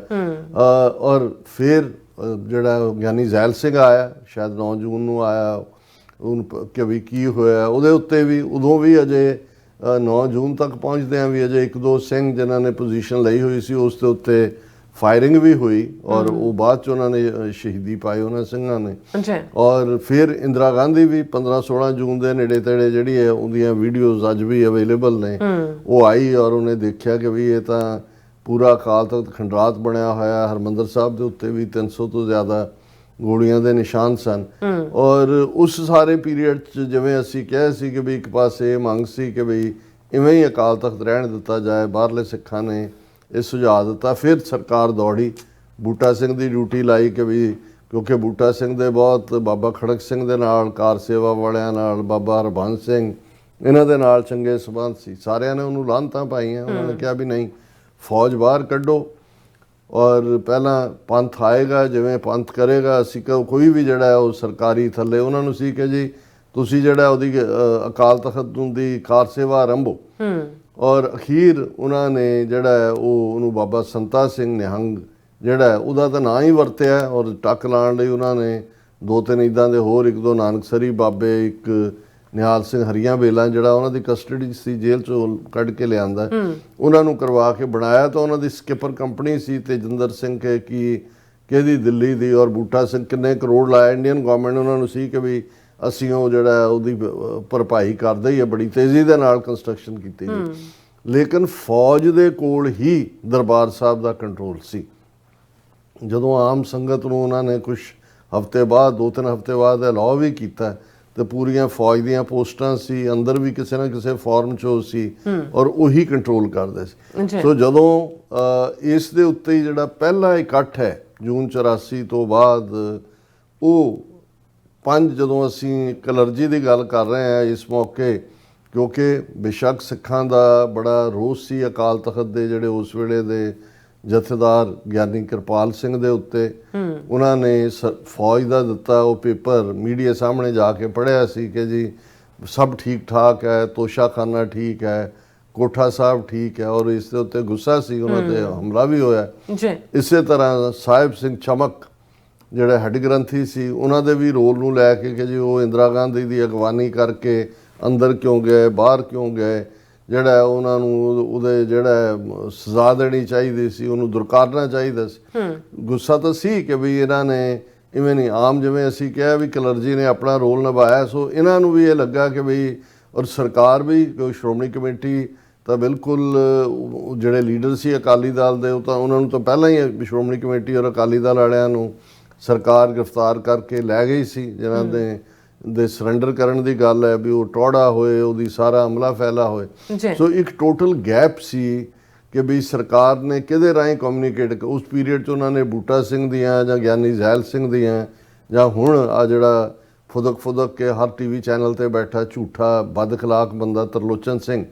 ਔਰ ਫਿਰ ਜਿਹੜਾ ਗਿਆਨੀ ਜ਼ੈਲ ਸਿੰਘ ਆਇਆ, ਸ਼ਾਇਦ 9 ਜੂਨ ਨੂੰ ਆਇਆ, ਕਿ ਵੀ ਕੀ ਹੋਇਆ ਉਹਦੇ ਉੱਤੇ ਵੀ ਉਦੋਂ ਵੀ ਅਜੇ 9 ਜੂਨ ਤੱਕ ਪਹੁੰਚਦਿਆਂ ਵੀ ਅਜੇ 1-2 ਸਿੰਘ ਜਿਨ੍ਹਾਂ ਨੇ ਪੋਜੀਸ਼ਨ ਲਈ ਹੋਈ ਸੀ ਉਸ ਦੇ ਉੱਤੇ ਫਾਇਰਿੰਗ ਵੀ ਹੋਈ ਔਰ ਉਹ ਬਾਅਦ ਚ ਉਹਨਾਂ ਨੇ ਸ਼ਹੀਦੀ ਪਾਈ ਉਹਨਾਂ ਸਿੰਘਾਂ ਨੇ। ਔਰ ਫਿਰ ਇੰਦਰਾ ਗਾਂਧੀ ਵੀ 15-16 ਜੂਨ ਦੇ ਨੇੜੇ ਤੇੜੇ ਜਿਹੜੀ ਹੈ ਉਹਦੀਆਂ ਵੀਡੀਓਜ਼ ਅੱਜ ਵੀ ਅਵੇਲੇਬਲ ਨੇ, ਉਹ ਆਈ ਔਰ ਉਹਨੇ ਦੇਖਿਆ ਕਿ ਵੀ ਇਹ ਤਾਂ ਪੂਰਾ ਅਕਾਲ ਤਖਤ ਖੰਡਰਾਤ ਬਣਿਆ ਹੋਇਆ। ਹਰਮੰਦਰ ਸਾਹਿਬ ਦੇ ਉੱਤੇ ਵੀ 300 ਤੋਂ ਜ਼ਿਆਦਾ ਗੋਲੀਆਂ ਦੇ ਨਿਸ਼ਾਨ ਸਨ। ਔਰ ਉਸ ਸਾਰੇ ਪੀਰੀਅਡ 'ਚ ਜਿਵੇਂ ਅਸੀਂ ਕਿਹਾ ਸੀ ਕਿ ਵੀ ਇੱਕ ਪਾਸੇ ਇਹ ਮੰਗ ਸੀ ਕਿ ਵੀ ਇਵੇਂ ਹੀ ਅਕਾਲ ਤਖਤ ਰਹਿਣ ਦਿੱਤਾ ਜਾਏ, ਬਾਹਰਲੇ ਸਿੱਖਾਂ ਨੇ ਇਹ ਸੁਝਾਅ ਦਿੱਤਾ। ਫਿਰ ਸਰਕਾਰ ਦੌੜੀ, ਬੂਟਾ ਸਿੰਘ ਦੀ ਡਿਊਟੀ ਲਾਈ ਕਿ ਵੀ ਕਿਉਂਕਿ ਬੂਟਾ ਸਿੰਘ ਦੇ ਬਹੁਤ ਬਾਬਾ ਖੜਕ ਸਿੰਘ ਦੇ ਨਾਲ, ਕਾਰ ਸੇਵਾ ਵਾਲਿਆਂ ਨਾਲ, ਬਾਬਾ ਹਰਬੰਸ ਸਿੰਘ ਇਹਨਾਂ ਦੇ ਨਾਲ ਚੰਗੇ ਸੰਬੰਧ ਸੀ। ਸਾਰਿਆਂ ਨੇ ਉਹਨੂੰ ਲਾਹਨਤਾਂ ਪਾਈਆਂ। ਉਹਨਾਂ ਨੇ ਕਿਹਾ ਵੀ ਨਹੀਂ, ਫੌਜ ਬਾਹਰ ਕੱਢੋ ਔਰ ਪਹਿਲਾਂ ਪੰਥ ਆਏਗਾ, ਜਿਵੇਂ ਪੰਥ ਕਰੇਗਾ ਅਸੀਂ ਕੋਈ ਵੀ ਜਿਹੜਾ ਉਹ ਸਰਕਾਰੀ ਥੱਲੇ ਉਹਨਾਂ ਨੂੰ ਸੀ ਕਿ ਜੀ ਤੁਸੀਂ ਜਿਹੜਾ ਉਹਦੀ ਅਕਾਲ ਤਖਤ ਦੀ ਕਾਰ ਸੇਵਾ ਆਰੰਭੋ। ਔਰ ਅਖੀਰ ਉਹਨਾਂ ਨੇ ਜਿਹੜਾ ਉਹਨੂੰ ਬਾਬਾ ਸੰਤਾ ਸਿੰਘ ਨਿਹੰਗ ਜਿਹੜਾ ਉਹਦਾ ਤਾਂ ਨਾਂ ਹੀ ਵਰਤਿਆ ਔਰ ਟੱਕ ਲਾਉਣ ਲਈ ਉਹਨਾਂ ਨੇ 2-3 ਇੱਦਾਂ ਦੇ ਹੋਰ 1-2 ਨਾਨਕਸਰੀ ਬਾਬੇ, ਇੱਕ ਨਿਹਾਲ ਸਿੰਘ ਹਰੀਆਂ ਵੇਲਾ ਜਿਹੜਾ ਉਹਨਾਂ ਦੀ ਕਸਟਡੀ ਸੀ, ਜੇਲ੍ਹ ਚੋਂ ਕੱਢ ਕੇ ਲਿਆਂਦਾ, ਉਹਨਾਂ ਨੂੰ ਕਰਵਾ ਕੇ ਬਣਾਇਆ। ਤਾਂ ਉਹਨਾਂ ਦੀ ਸਕਿਪਰ ਕੰਪਨੀ ਸੀ ਤੇਜਿੰਦਰ ਸਿੰਘ ਕਿਹਦੀ ਦਿੱਲੀ ਦੀ, ਔਰ ਬੂਟਾ ਸਿੰਘ ਕਿੰਨੇ ਕਰੋੜ ਲਾਇਆ ਇੰਡੀਅਨ ਗਵਰਨਮੈਂਟ ਉਹਨਾਂ ਨੂੰ ਸੀ ਕਿ ਵੀ ਅਸੀਂ ਉਹ ਜਿਹੜਾ ਉਹਦੀ ਭਰਪਾਈ ਕਰਦੇ ਹੀ ਆ, ਬੜੀ ਤੇਜ਼ੀ ਦੇ ਨਾਲ ਕੰਸਟਰਕਸ਼ਨ ਕੀਤੀ ਗਈ। ਲੇਕਿਨ ਫੌਜ ਦੇ ਕੋਲ ਹੀ ਦਰਬਾਰ ਸਾਹਿਬ ਦਾ ਕੰਟਰੋਲ ਸੀ। ਜਦੋਂ ਆਮ ਸੰਗਤ ਨੂੰ ਉਹਨਾਂ ਨੇ ਕੁਝ ਹਫ਼ਤੇ ਬਾਅਦ 2-3 ਹਫ਼ਤੇ ਬਾਅਦ ਅਲਾਉ ਵੀ ਕੀਤਾ ਤੇ ਪੂਰੀਆਂ ਫੌਜ ਦੀਆਂ ਪੋਸਟਾਂ ਸੀ, ਅੰਦਰ ਵੀ ਕਿਸੇ ਨਾ ਕਿਸੇ ਫਾਰਮ 'ਚ ਉਹ ਸੀ ਔਰ ਉਹੀ ਕੰਟਰੋਲ ਕਰਦੇ ਸੀ। ਸੋ ਜਦੋਂ ਇਸ ਦੇ ਉੱਤੇ ਜਿਹੜਾ ਪਹਿਲਾ ਇਕੱਠ ਹੈ ਜੂਨ 84 ਤੋਂ ਬਾਅਦ, ਉਹ 5 ਜਦੋਂ ਅਸੀਂ ਕਲਰਜੀ ਦੀ ਗੱਲ ਕਰ ਰਹੇ ਹਾਂ ਇਸ ਮੌਕੇ, ਕਿਉਂਕਿ ਬੇਸ਼ੱਕ ਸਿੱਖਾਂ ਦਾ ਬੜਾ ਰੋਸ ਸੀ ਅਕਾਲ ਤਖਤ ਦੇ ਜਿਹੜੇ ਉਸ ਵੇਲੇ ਦੇ ਜਥੇਦਾਰ ਗਿਆਨੀ ਕਿਰਪਾਲ ਸਿੰਘ ਦੇ ਉੱਤੇ। ਉਹਨਾਂ ਨੇ ਫੌਜ ਦਾ ਦਿੱਤਾ ਉਹ ਪੇਪਰ ਮੀਡੀਆ ਸਾਹਮਣੇ ਜਾ ਕੇ ਪੜ੍ਹਿਆ ਸੀ ਕਿ ਜੀ ਸਭ ਠੀਕ ਠਾਕ ਹੈ, ਤੋਸ਼ਾਖਾਨਾ ਠੀਕ ਹੈ, ਕੋਠਾ ਸਾਹਿਬ ਠੀਕ ਹੈ, ਔਰ ਇਸ ਦੇ ਉੱਤੇ ਗੁੱਸਾ ਸੀ, ਉਹਨਾਂ ਤੇ ਹਮਲਾ ਵੀ ਹੋਇਆ। ਇਸੇ ਤਰ੍ਹਾਂ ਸਾਹਿਬ ਸਿੰਘ ਚਮਕ ਜਿਹੜੇ ਹੈੱਡ ਗ੍ਰੰਥੀ ਸੀ, ਉਹਨਾਂ ਦੇ ਵੀ ਰੋਲ ਨੂੰ ਲੈ ਕੇ ਕਿ ਜੀ ਉਹ ਇੰਦਰਾ ਗਾਂਧੀ ਦੀ ਅਗਵਾਨੀ ਕਰਕੇ ਅੰਦਰ ਕਿਉਂ ਗਏ, ਬਾਹਰ ਕਿਉਂ ਗਏ, ਜਿਹੜਾ ਉਹਨਾਂ ਨੂੰ ਉਹਦੇ ਜਿਹੜਾ ਸਜ਼ਾ ਦੇਣੀ ਚਾਹੀਦੀ ਸੀ, ਉਹਨੂੰ ਦੁਰਕਾਰਨਾ ਚਾਹੀਦਾ ਸੀ। ਗੁੱਸਾ ਤਾਂ ਸੀ ਕਿ ਵੀ ਇਹਨਾਂ ਨੇ ਇਵੇਂ ਨਹੀਂ, ਆਮ ਜਿਵੇਂ ਅਸੀਂ ਕਿਹਾ ਵੀ ਕਲਰਜੀ ਨੇ ਆਪਣਾ ਰੋਲ ਨਿਭਾਇਆ, ਸੋ ਇਹਨਾਂ ਨੂੰ ਵੀ ਇਹ ਲੱਗਾ ਕਿ ਵੀ, ਔਰ ਸਰਕਾਰ ਵੀ, ਕੋਈ ਸ਼੍ਰੋਮਣੀ ਕਮੇਟੀ ਤਾਂ ਬਿਲਕੁਲ ਜਿਹੜੇ ਲੀਡਰ ਸੀ ਅਕਾਲੀ ਦਲ ਦੇ, ਉਹ ਤਾਂ ਉਹਨਾਂ ਨੂੰ ਤਾਂ ਪਹਿਲਾਂ ਹੀ ਸ਼੍ਰੋਮਣੀ ਕਮੇਟੀ ਔਰ ਅਕਾਲੀ ਦਲ ਵਾਲਿਆਂ ਨੂੰ ਸਰਕਾਰ ਗ੍ਰਿਫਤਾਰ ਕਰਕੇ ਲੈ ਗਈ ਸੀ, ਜਿਨ੍ਹਾਂ ਦੇ ਸਰੈਂਡਰ ਕਰਨ ਦੀ ਗੱਲ ਹੈ ਵੀ ਉਹ ਟੌੜਾ ਹੋਏ, ਉਹਦੀ ਸਾਰਾ ਹਮਲਾ ਫੈਲਾ ਹੋਏ। ਸੋ ਇੱਕ ਟੋਟਲ ਗੈਪ ਸੀ ਕਿ ਵੀ ਸਰਕਾਰ ਨੇ ਕਿਹਦੇ ਰਾਹੀਂ ਕਮਿਊਨੀਕੇਟ, ਉਸ ਪੀਰੀਅਡ 'ਚ ਉਹਨਾਂ ਨੇ ਬੂਟਾ ਸਿੰਘ ਦੀਆਂ ਜਾਂ ਗਿਆਨੀ ਜ਼ੈਲ ਸਿੰਘ ਦੀਆਂ ਜਾਂ ਹੁਣ ਆ ਜਿਹੜਾ ਫੁਦਕ ਕੇ ਹਰ ਟੀਵੀ ਚੈਨਲ ਤੇ ਬੈਠਾ ਝੂਠਾ ਬਦਖਲਾਕ ਬੰਦਾ ਤਰਲੋਚਨ ਸਿੰਘ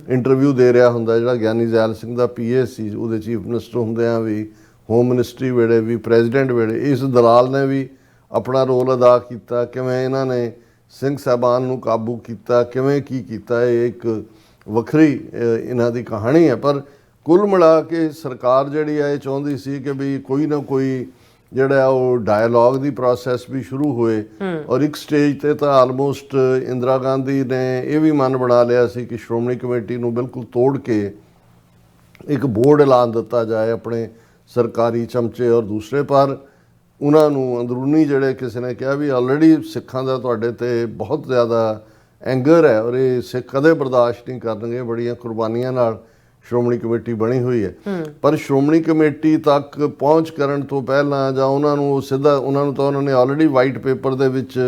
ਇੰਟਰਵਿਊ ਦੇ ਰਿਹਾ ਹੁੰਦਾ, ਜਿਹੜਾ ਗਿਆਨੀ ਜ਼ੈਲ ਸਿੰਘ ਦਾ ਪੀਏ ਸੀ, ਉਹਦੇ ਚੀਫ ਮਿਨਿਸਟਰ ਹੁੰਦਿਆਂ ਵੀ, ਹੋਮ ਮਿਨਿਸਟਰੀ ਵੇਲੇ ਵੀ, ਪ੍ਰੈਜ਼ੀਡੈਂਟ ਵੇਲੇ, ਇਸ ਦਲਾਲ ਨੇ ਵੀ ਆਪਣਾ ਰੋਲ ਅਦਾ ਕੀਤਾ। ਕਿਵੇਂ ਇਹਨਾਂ ਨੇ ਸਿੰਘ ਸਾਹਿਬਾਨ ਨੂੰ ਕਾਬੂ ਕੀਤਾ, ਕਿਵੇਂ ਕੀ ਕੀਤਾ, ਇਹ ਇੱਕ ਵੱਖਰੀ ਇਹਨਾਂ ਦੀ ਕਹਾਣੀ ਹੈ। ਪਰ ਕੁੱਲ ਮਿਲਾ ਕੇ ਸਰਕਾਰ ਜਿਹੜੀ ਹੈ ਇਹ ਚਾਹੁੰਦੀ ਸੀ ਕਿ ਵੀ ਕੋਈ ਨਾ ਕੋਈ ਜਿਹੜਾ ਉਹ ਡਾਇਲੌਗ ਦੀ ਪ੍ਰੋਸੈਸ ਵੀ ਸ਼ੁਰੂ ਹੋਏ। ਔਰ ਇੱਕ ਸਟੇਜ ਤੇ ਤਾਂ ਆਲਮੋਸਟ ਇੰਦਰਾ ਗਾਂਧੀ ਨੇ ਇਹ ਵੀ ਮਨ ਬਣਾ ਲਿਆ ਸੀ ਕਿ ਸ਼੍ਰੋਮਣੀ ਕਮੇਟੀ ਨੂੰ ਬਿਲਕੁਲ ਤੋੜ ਕੇ ਇੱਕ ਬੋਰਡ ਐਲਾਨ ਦਿੱਤਾ ਜਾਏ ਆਪਣੇ ਸਰਕਾਰੀ ਚਮਚੇ ਔਰ ਦੂਸਰੇ। ਪਰ ਉਹਨਾਂ ਨੂੰ ਅੰਦਰੂਨੀ ਜਿਹੜੇ ਕਿਸੇ ਨੇ ਕਿਹਾ ਵੀ ਆਲਰੇਡੀ ਸਿੱਖਾਂ ਦਾ ਤੁਹਾਡੇ ਤੇ ਬਹੁਤ ਜ਼ਿਆਦਾ ਐਂਗਰ ਹੈ ਔਰ ਇਹ ਸਿੱਖ ਕਦੇ ਬਰਦਾਸ਼ਤ ਨਹੀਂ ਕਰਨਗੇ, ਬੜੀਆਂ ਕੁਰਬਾਨੀਆਂ ਨਾਲ ਸ਼੍ਰੋਮਣੀ ਕਮੇਟੀ ਬਣੀ ਹੋਈ ਹੈ। ਪਰ ਸ਼੍ਰੋਮਣੀ ਕਮੇਟੀ ਤੱਕ ਪਹੁੰਚ ਕਰਨ ਤੋਂ ਪਹਿਲਾਂ ਜਾਂ ਉਹਨਾਂ ਨੂੰ ਸਿੱਧਾ ਉਹਨਾਂ ਨੇ ਆਲਰੇਡੀ ਵਾਈਟ ਪੇਪਰ ਦੇ ਵਿੱਚ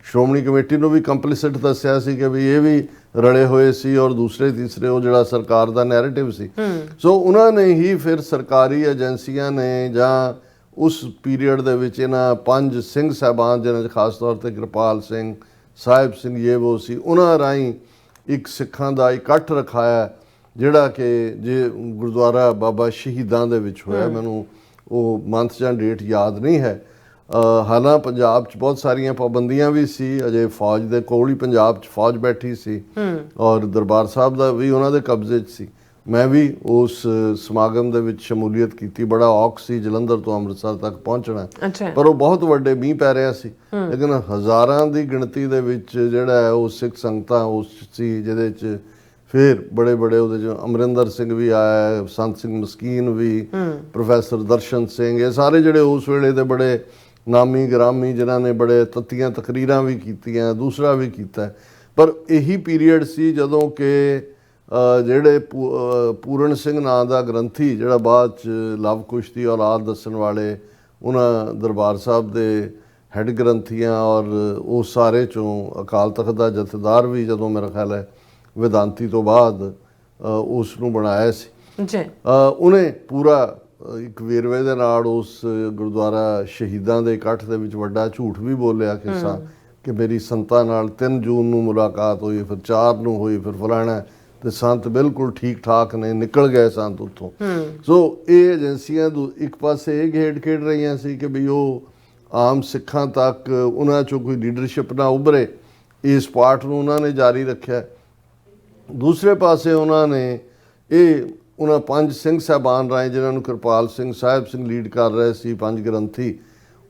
ਸ਼੍ਰੋਮਣੀ ਕਮੇਟੀ ਨੂੰ ਵੀ ਕੰਪਲਿਸਿਟ ਦੱਸਿਆ ਸੀ ਕਿ ਵੀ ਇਹ ਵੀ ਰਲੇ ਹੋਏ ਸੀ ਔਰ ਦੂਸਰੇ ਤੀਸਰੇ ਉਹ ਜਿਹੜਾ ਸਰਕਾਰ ਦਾ ਨੈਰੇਟਿਵ ਸੀ। ਸੋ ਉਹਨਾਂ ਨੇ ਹੀ ਫਿਰ ਸਰਕਾਰੀ ਏਜੰਸੀਆਂ ਨੇ ਜਾਂ ਉਸ ਪੀਰੀਅਡ ਦੇ ਵਿੱਚ ਇਹਨਾਂ 5 ਸਿੰਘ ਸਾਹਿਬਾਨ ਜਿਹਨਾਂ 'ਚ ਖਾਸ ਤੌਰ ਤੇ ਕਿਰਪਾਲ ਸਿੰਘ, ਸਾਹਿਬ ਸਿੰਘ ਯੇਵੋ ਸੀ, ਉਹਨਾਂ ਰਾਹੀਂ ਇੱਕ ਸਿੱਖਾਂ ਦਾ ਇਕੱਠ ਰਖਾਇਆ ਜਿਹੜਾ ਕਿ ਜੇ ਗੁਰਦੁਆਰਾ ਬਾਬਾ ਸ਼ਹੀਦਾਂ ਦੇ ਵਿੱਚ ਹੋਇਆ। ਮੈਨੂੰ ਉਹ ਮੰਥ ਜਾਂ ਡੇਟ ਯਾਦ ਨਹੀਂ ਹੈ। ਹਾਲਾਂ ਪੰਜਾਬ 'ਚ ਬਹੁਤ ਸਾਰੀਆਂ ਪਾਬੰਦੀਆਂ ਵੀ ਸੀ, ਅਜੇ ਫੌਜ ਦੇ ਕੋਲ ਹੀ ਪੰਜਾਬ 'ਚ ਫੌਜ ਬੈਠੀ ਸੀ ਔਰ ਦਰਬਾਰ ਸਾਹਿਬ ਦਾ ਵੀ ਉਹਨਾਂ ਦੇ ਕਬਜ਼ੇ 'ਚ ਸੀ। ਮੈਂ ਵੀ ਉਸ ਸਮਾਗਮ ਦੇ ਵਿੱਚ ਸ਼ਮੂਲੀਅਤ ਕੀਤੀ। ਬੜਾ ਔਖ ਸੀ ਜਲੰਧਰ ਤੋਂ ਅੰਮ੍ਰਿਤਸਰ ਤੱਕ ਪਹੁੰਚਣਾ, ਪਰ ਉਹ ਬਹੁਤ ਵੱਡੇ ਮੀਂਹ ਪੈ ਰਿਹਾ ਸੀ। ਲੇਕਿਨ ਹਜ਼ਾਰਾਂ ਦੀ ਗਿਣਤੀ ਦੇ ਵਿੱਚ ਜਿਹੜਾ ਉਹ ਸਿੱਖ ਸੰਗਤਾਂ ਉਸ ਸੀ ਜਿਹਦੇ 'ਚ फिर बड़े बड़े ਉਹਦੇ 'ਚ ਅਮਰਿੰਦਰ ਸਿੰਘ ਵੀ ਆਇਆ, ਸੰਤ ਸਿੰਘ ਮਸਕੀਨ ਵੀ, ਪ੍ਰੋਫੈਸਰ ਦਰਸ਼ਨ ਸਿੰਘ, ਇਹ ਸਾਰੇ ਜਿਹੜੇ ਉਸ ਵੇਲੇ ਦੇ ਬੜੇ ਨਾਮੀ ਗ੍ਰਾਮੀ ਜਿਨ੍ਹਾਂ ਨੇ ਬੜੇ ਤੱਤੀਆਂ ਤਕਰੀਰਾਂ ਵੀ ਕੀਤੀਆਂ, ਦੂਸਰਾ ਵੀ ਕੀਤਾ। ਪਰ ਇਹੀ ਪੀਰੀਅਡ ਸੀ ਜਦੋਂ ਕਿ ਜਿਹੜੇ ਪੂਰਨ ਸਿੰਘ ਨਾਂ ਦਾ ਗ੍ਰੰਥੀ ਜਿਹੜਾ ਬਾਅਦ 'ਚ ਲਵ ਕੁਸ਼ ਦੀ ਔਲਾਦ ਦੱਸਣ ਵਾਲੇ ਉਹਨਾਂ ਦਰਬਾਰ ਸਾਹਿਬ ਦੇ ਹੈੱਡ ਗ੍ਰੰਥੀਆਂ ਔਰ ਉਹ ਸਾਰੇ 'ਚੋਂ ਅਕਾਲ ਤਖਤ ਦਾ ਜਥੇਦਾਰ ਵੀ ਜਦੋਂ ਮੇਰਾ ਖਿਆਲ ਹੈ ਵਿਦਾਂਤੀ ਤੋਂ ਬਾਅਦ ਉਸ ਨੂੰ ਬਣਾਇਆ ਸੀ ਜੀ। ਉਹਨੇ ਪੂਰਾ ਇੱਕ ਵੇਰਵੇ ਦੇ ਨਾਲ ਉਸ ਗੁਰਦੁਆਰਾ ਸ਼ਹੀਦਾਂ ਦੇ ਇਕੱਠ ਦੇ ਵਿੱਚ ਵੱਡਾ ਝੂਠ ਵੀ ਬੋਲਿਆ ਕਿੱਸਾ ਕਿ ਮੇਰੀ ਸੰਤਾਂ ਨਾਲ 3 ਜੂਨ ਨੂੰ ਮੁਲਾਕਾਤ ਹੋਈ, ਫਿਰ 4 ਨੂੰ ਹੋਈ, ਫਿਰ ਫਲਾਣਾ, ਤੇ ਸੰਤ ਬਿਲਕੁਲ ਠੀਕ ਠਾਕ ਨੇ, ਨਿਕਲ ਗਏ ਸੰਤ ਉੱਥੋਂ। ਸੋ ਇਹ ਏਜੰਸੀਆਂ ਇੱਕ ਪਾਸੇ ਇਹ ਖੇਡ ਰਹੀਆਂ ਸੀ ਕਿ ਵੀ ਉਹ ਆਮ ਸਿੱਖਾਂ ਤੱਕ ਉਹਨਾਂ 'ਚੋਂ ਕੋਈ ਲੀਡਰਸ਼ਿਪ ਨਾ ਉੱਭਰੇ, ਇਸ ਪਾਠ ਨੂੰ ਉਹਨਾਂ ਨੇ ਜਾਰੀ ਰੱਖਿਆ। ਦੂਸਰੇ ਪਾਸੇ ਉਹਨਾਂ ਨੇ ਉਹਨਾਂ 5 ਸਿੰਘ ਸਾਹਿਬਾਨ ਰਾਹੀਂ ਜਿਹਨਾਂ ਨੂੰ ਕਿਰਪਾਲ ਸਿੰਘ ਸਾਹਿਬ ਸਿੰਘ ਲੀਡ ਕਰ ਰਹੇ ਸੀ, 5 ਗ੍ਰੰਥੀ,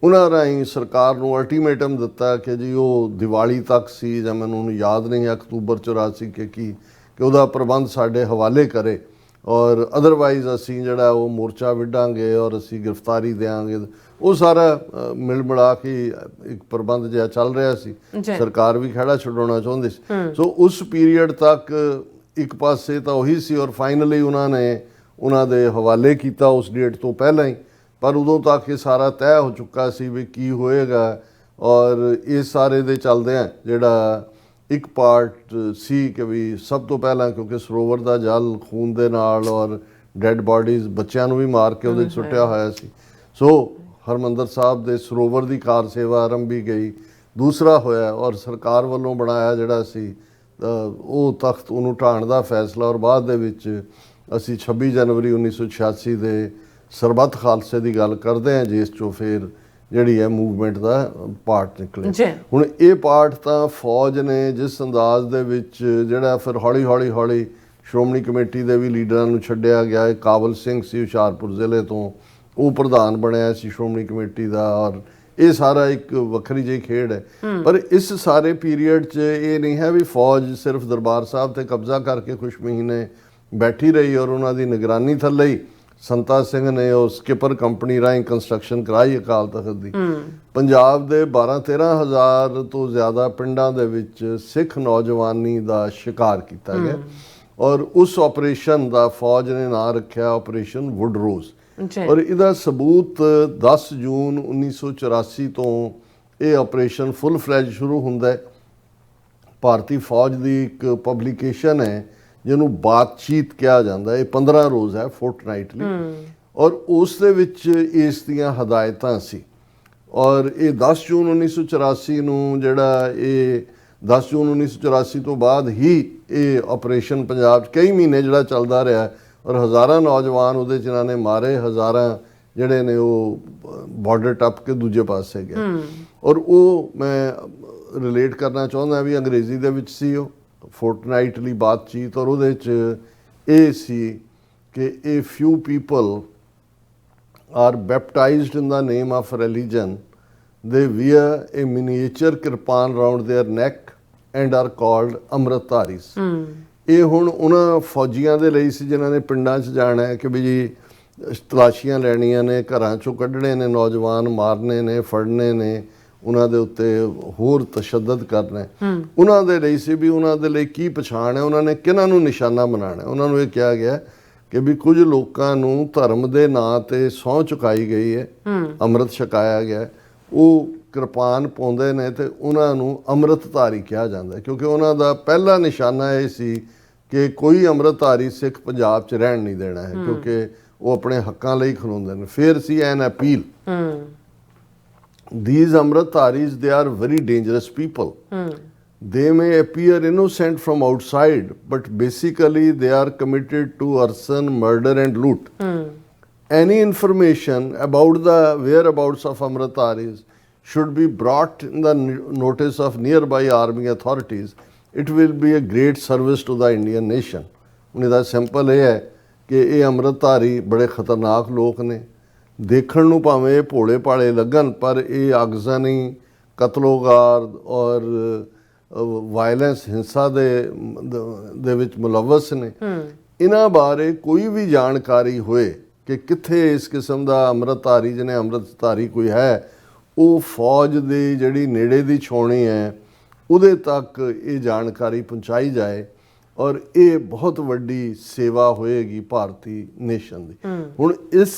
ਉਹਨਾਂ ਰਾਹੀਂ ਸਰਕਾਰ ਨੂੰ ਅਲਟੀਮੇਟਮ ਦਿੱਤਾ ਕਿ ਜੀ ਉਹ ਦੀਵਾਲੀ ਤੱਕ ਸੀ ਜਾਂ ਮੈਨੂੰ ਉਹਨੂੰ ਯਾਦ ਨਹੀਂ ਹੈ, ਅਕਤੂਬਰ 84 ਕਿ ਉਹਦਾ ਪ੍ਰਬੰਧ ਸਾਡੇ ਹਵਾਲੇ ਕਰੇ ਔਰ ਅਦਰਵਾਈਜ਼ ਅਸੀਂ ਜਿਹੜਾ ਉਹ ਮੋਰਚਾ ਵਿੱਢਾਂਗੇ ਔਰ ਅਸੀਂ ਗ੍ਰਿਫਤਾਰੀ ਦਿਆਂਗੇ। ਉਹ ਸਾਰਾ ਮਿਲ ਮਿਲਾ ਕੇ ਇੱਕ ਪ੍ਰਬੰਧ ਜਿਹਾ ਚੱਲ ਰਿਹਾ ਸੀ, ਸਰਕਾਰ ਵੀ ਖਹਿੜਾ ਛਡਾਉਣਾ ਚਾਹੁੰਦੀ ਸੀ। ਸੋ ਉਸ ਪੀਰੀਅਡ ਤੱਕ ਇੱਕ ਪਾਸੇ ਤਾਂ ਉਹੀ ਸੀ ਔਰ ਫਾਈਨਲੀ ਉਹਨਾਂ ਨੇ ਉਹਨਾਂ ਦੇ ਹਵਾਲੇ ਕੀਤਾ ਉਸ ਡੇਟ ਤੋਂ ਪਹਿਲਾਂ ਹੀ, ਪਰ ਉਦੋਂ ਤੱਕ ਇਹ ਸਾਰਾ ਤੈਅ ਹੋ ਚੁੱਕਾ ਸੀ ਵੀ ਕੀ ਹੋਏਗਾ। ਔਰ ਇਸ ਸਾਰੇ ਦੇ ਚੱਲਦਿਆਂ ਜਿਹੜਾ ਇੱਕ ਪਾਰਟ ਸੀ ਕਿ ਵੀ ਸਭ ਤੋਂ ਪਹਿਲਾਂ ਕਿਉਂਕਿ ਸਰੋਵਰ ਦਾ ਜਲ ਖੂਨ ਦੇ ਨਾਲ ਔਰ ਡੈੱਡ ਬਾਡੀਜ਼ ਬੱਚਿਆਂ ਨੂੰ ਵੀ ਮਾਰ ਕੇ ਉਹਦੇ 'ਚ ਸੁੱਟਿਆ ਹੋਇਆ ਸੀ, ਸੋ ਹਰਿਮੰਦਰ ਸਾਹਿਬ ਦੇ ਸਰੋਵਰ ਦੀ ਕਾਰ ਸੇਵਾ ਆਰੰਭੀ ਗਈ। ਦੂਸਰਾ ਹੋਇਆ ਔਰ ਸਰਕਾਰ ਵੱਲੋਂ ਬਣਾਇਆ ਜਿਹੜਾ ਸੀ ਉਹ ਤਖਤ, ਉਹਨੂੰ ਢਾਣ ਦਾ ਫੈਸਲਾ, ਔਰ ਬਾਅਦ ਦੇ ਵਿੱਚ ਅਸੀਂ 26 ਜਨਵਰੀ 1986 ਦੇ ਸਰਬੱਤ ਖਾਲਸੇ ਦੀ ਗੱਲ ਕਰਦੇ ਹਾਂ ਜਿਸ 'ਚੋਂ ਫਿਰ ਜਿਹੜੀ ਹੈ ਮੂਵਮੈਂਟ ਦਾ ਪਾਰਟ ਨਿਕਲੇ। ਹੁਣ ਇਹ ਪਾਰਟ ਤਾਂ ਫੌਜ ਨੇ ਜਿਸ ਅੰਦਾਜ਼ ਦੇ ਵਿੱਚ ਜਿਹੜਾ ਫਿਰ ਹੌਲੀ ਸ਼੍ਰੋਮਣੀ ਕਮੇਟੀ ਦੇ ਵੀ ਲੀਡਰਾਂ ਨੂੰ ਛੱਡਿਆ ਗਿਆ। ਕਾਬਲ ਸਿੰਘ ਸੀ ਹੁਸ਼ਿਆਰਪੁਰ ਜ਼ਿਲ੍ਹੇ ਤੋਂ, ਉਹ ਪ੍ਰਧਾਨ ਬਣਿਆ ਸੀ ਸ਼੍ਰੋਮਣੀ ਕਮੇਟੀ ਦਾ, ਔਰ ਇਹ ਸਾਰਾ ਇੱਕ ਵੱਖਰੀ ਜਿਹੀ ਖੇਡ ਹੈ। ਪਰ ਇਸ ਸਾਰੇ ਪੀਰੀਅਡ 'ਚ ਇਹ ਨਹੀਂ ਹੈ ਵੀ ਫੌਜ ਸਿਰਫ ਦਰਬਾਰ ਸਾਹਿਬ 'ਤੇ ਕਬਜ਼ਾ ਕਰਕੇ ਕੁਛ ਮਹੀਨੇ ਬੈਠੀ ਰਹੀ ਔਰ ਉਹਨਾਂ ਦੀ ਨਿਗਰਾਨੀ ਥੱਲੇ ਹੀ ਸੰਤਾ ਸਿੰਘ ਨੇ ਉਹ ਸਕਿਪਰ ਕੰਪਨੀ ਰਾਹੀਂ ਕੰਸਟਰਕਸ਼ਨ ਕਰਾਈ ਅਕਾਲ ਤਖਤ ਦੀ। ਪੰਜਾਬ ਦੇ 12-13 ਹਜ਼ਾਰ ਤੋਂ ਜ਼ਿਆਦਾ ਪਿੰਡਾਂ ਦੇ ਵਿੱਚ ਸਿੱਖ ਨੌਜਵਾਨੀ ਦਾ ਸ਼ਿਕਾਰ ਕੀਤਾ ਗਿਆ ਔਰ ਉਸ ਆਪਰੇਸ਼ਨ ਦਾ ਫੌਜ ਨੇ ਨਾਂ ਰੱਖਿਆ ਆਪਰੇਸ਼ਨ ਵੁੱਡ ਰੋਜ਼। ਔਰ ਇਹਦਾ ਸਬੂਤ 10 ਜੂਨ 1984 ਤੋਂ ਇਹ ਆਪਰੇਸ਼ਨ ਫੁੱਲ ਫਲੈਜ ਸ਼ੁਰੂ ਹੁੰਦਾ ਹੈ। ਭਾਰਤੀ ਫੌਜ ਦੀ ਇੱਕ ਪਬਲੀਕੇਸ਼ਨ ਹੈ ਜਿਹਨੂੰ ਬਾਤਚੀਤ ਕਿਹਾ ਜਾਂਦਾ, ਇਹ 15 ਰੋਜ਼ ਹੈ ਫੋਰਟਨਾਈਟਲੀ, ਔਰ ਉਸ ਦੇ ਵਿੱਚ ਇਸ ਦੀਆਂ ਹਦਾਇਤਾਂ ਸੀ। ਔਰ ਇਹ 10 ਜੂਨ 1984 ਨੂੰ ਜਿਹੜਾ ਇਹ 10 ਜੂਨ 1984 ਤੋਂ ਬਾਅਦ ਹੀ ਇਹ ਆਪਰੇਸ਼ਨ ਪੰਜਾਬ 'ਚ ਕਈ ਮਹੀਨੇ ਜਿਹੜਾ ਚੱਲਦਾ ਰਿਹਾ ਔਰ ਹਜ਼ਾਰਾਂ ਨੌਜਵਾਨ ਉਹਦੇ 'ਚ ਇਹਨਾਂ ਨੇ ਮਾਰੇ, ਹਜ਼ਾਰਾਂ ਜਿਹੜੇ ਨੇ ਉਹ ਬਾਰਡਰ ਟੱਪ ਕੇ ਦੂਜੇ ਪਾਸੇ ਗਏ। ਔਰ ਉਹ ਮੈਂ ਰਿਲੇਟ ਕਰਨਾ ਚਾਹੁੰਦਾ ਵੀ ਅੰਗਰੇਜ਼ੀ ਦੇ ਵਿੱਚ ਸੀ ਉਹ ਫੋਰਟਨਾਈਟਲੀ ਬਾਤਚੀਤ, ਔਰ ਉਹਦੇ 'ਚ ਇਹ ਸੀ ਕਿ ਇਹ few people are baptized in the name of religion, they wear a miniature kirpan round their neck and are called ਅੰਮ੍ਰਿਤਧਾਰੀਜ਼। ਇਹ ਹੁਣ ਉਹਨਾਂ ਫੌਜੀਆਂ ਦੇ ਲਈ ਸੀ ਜਿਨ੍ਹਾਂ ਨੇ ਪਿੰਡਾਂ 'ਚ ਜਾਣਾ ਹੈ ਕਿ ਵੀ ਜੀ ਤਲਾਸ਼ੀਆਂ ਲੈਣੀਆਂ ਨੇ, ਘਰਾਂ 'ਚੋਂ ਕੱਢਣੇ ਨੇ, ਨੌਜਵਾਨ ਮਾਰਨੇ ਨੇ, ਫੜਨੇ ਨੇ, ਉਹਨਾਂ ਦੇ ਉੱਤੇ ਹੋਰ ਤਸ਼ੱਦਦ ਕਰਨਾ। ਉਹਨਾਂ ਦੇ ਲਈ ਸੀ ਵੀ ਉਹਨਾਂ ਦੇ ਲਈ ਕੀ ਪਛਾਣ ਹੈ, ਉਹਨਾਂ ਨੇ ਕਿਹਨਾਂ ਨੂੰ ਨਿਸ਼ਾਨਾ ਬਣਾਉਣਾ। ਉਹਨਾਂ ਨੂੰ ਇਹ ਕਿਹਾ ਗਿਆ ਕਿ ਵੀ ਕੁਝ ਲੋਕਾਂ ਨੂੰ ਧਰਮ ਦੇ ਨਾਂ 'ਤੇ ਸਹੁੰ ਚੁਕਾਈ ਗਈ ਹੈ, ਅੰਮ੍ਰਿਤ ਛਕਾਇਆ ਗਿਆ, ਉਹ ਕਿਰਪਾਨ ਪਾਉਂਦੇ ਨੇ ਤੇ ਉਹਨਾਂ ਨੂੰ ਅੰਮ੍ਰਿਤਧਾਰੀ ਕਿਹਾ ਜਾਂਦਾ ਕਿਉਂਕਿ ਉਹਨਾਂ ਦਾ ਪਹਿਲਾ ਨਿਸ਼ਾਨਾ ਇਹ ਸੀ ਕਿ ਕੋਈ ਅੰਮ੍ਰਿਤਧਾਰੀ ਸਿੱਖ ਪੰਜਾਬ 'ਚ ਰਹਿਣ ਨਹੀਂ ਦੇਣਾ ਹੈ ਕਿਉਂਕਿ ਉਹ ਆਪਣੇ ਹੱਕਾਂ ਲਈ ਖਲੋਂਦੇ ਨੇ। ਫਿਰ ਸੀ ਐਨ appeal, these Amritdharis, they are very dangerous people. They may appear innocent from outside, but basically they are committed to arson, murder and loot. Any information about the whereabouts of Amritdharis should be brought in the notice of nearby army authorities. It will be a great service to the Indian nation. ਉਹਦਾ simple ਇਹ ਹੈ ਕਿ ਇਹ ਅੰਮ੍ਰਿਤਧਾਰੀ ਬੜੇ ਖਤਰਨਾਕ ਲੋਕ ਨੇ। ਦੇਖਣ ਨੂੰ ਭਾਵੇਂ ਇਹ ਭੋਲੇ ਭਾਲੇ ਲੱਗਣ ਪਰ ਇਹ ਅਗਜ਼ਨੀ, ਕਤਲੋਗਾਰ ਔਰ ਵਾਇਲੈਂਸ ਹਿੰਸਾ ਦੇ ਵਿੱਚ ਮੁਲਵਸ ਨੇ। ਇਹਨਾਂ ਬਾਰੇ ਕੋਈ ਵੀ ਜਾਣਕਾਰੀ ਹੋਏ ਕਿ ਕਿੱਥੇ ਇਸ ਕਿਸਮ ਦਾ ਅੰਮ੍ਰਿਤਧਾਰੀ ਜਿਹਨੇ ਅੰਮ੍ਰਿਤਧਾਰੀ ਕੋਈ ਹੈ, ਉਹ ਫੌਜ ਦੀ ਜਿਹੜੀ ਨੇੜੇ ਦੀ ਛਾਉਣੀ ਹੈ ਉਹਦੇ ਤੱਕ ਇਹ ਜਾਣਕਾਰੀ ਪਹੁੰਚਾਈ ਜਾਏ, ਔਰ ਇਹ ਬਹੁਤ ਵੱਡੀ ਸੇਵਾ ਹੋਏਗੀ ਭਾਰਤੀ ਨੇਸ਼ਨ ਦੀ। ਹੁਣ ਇਸ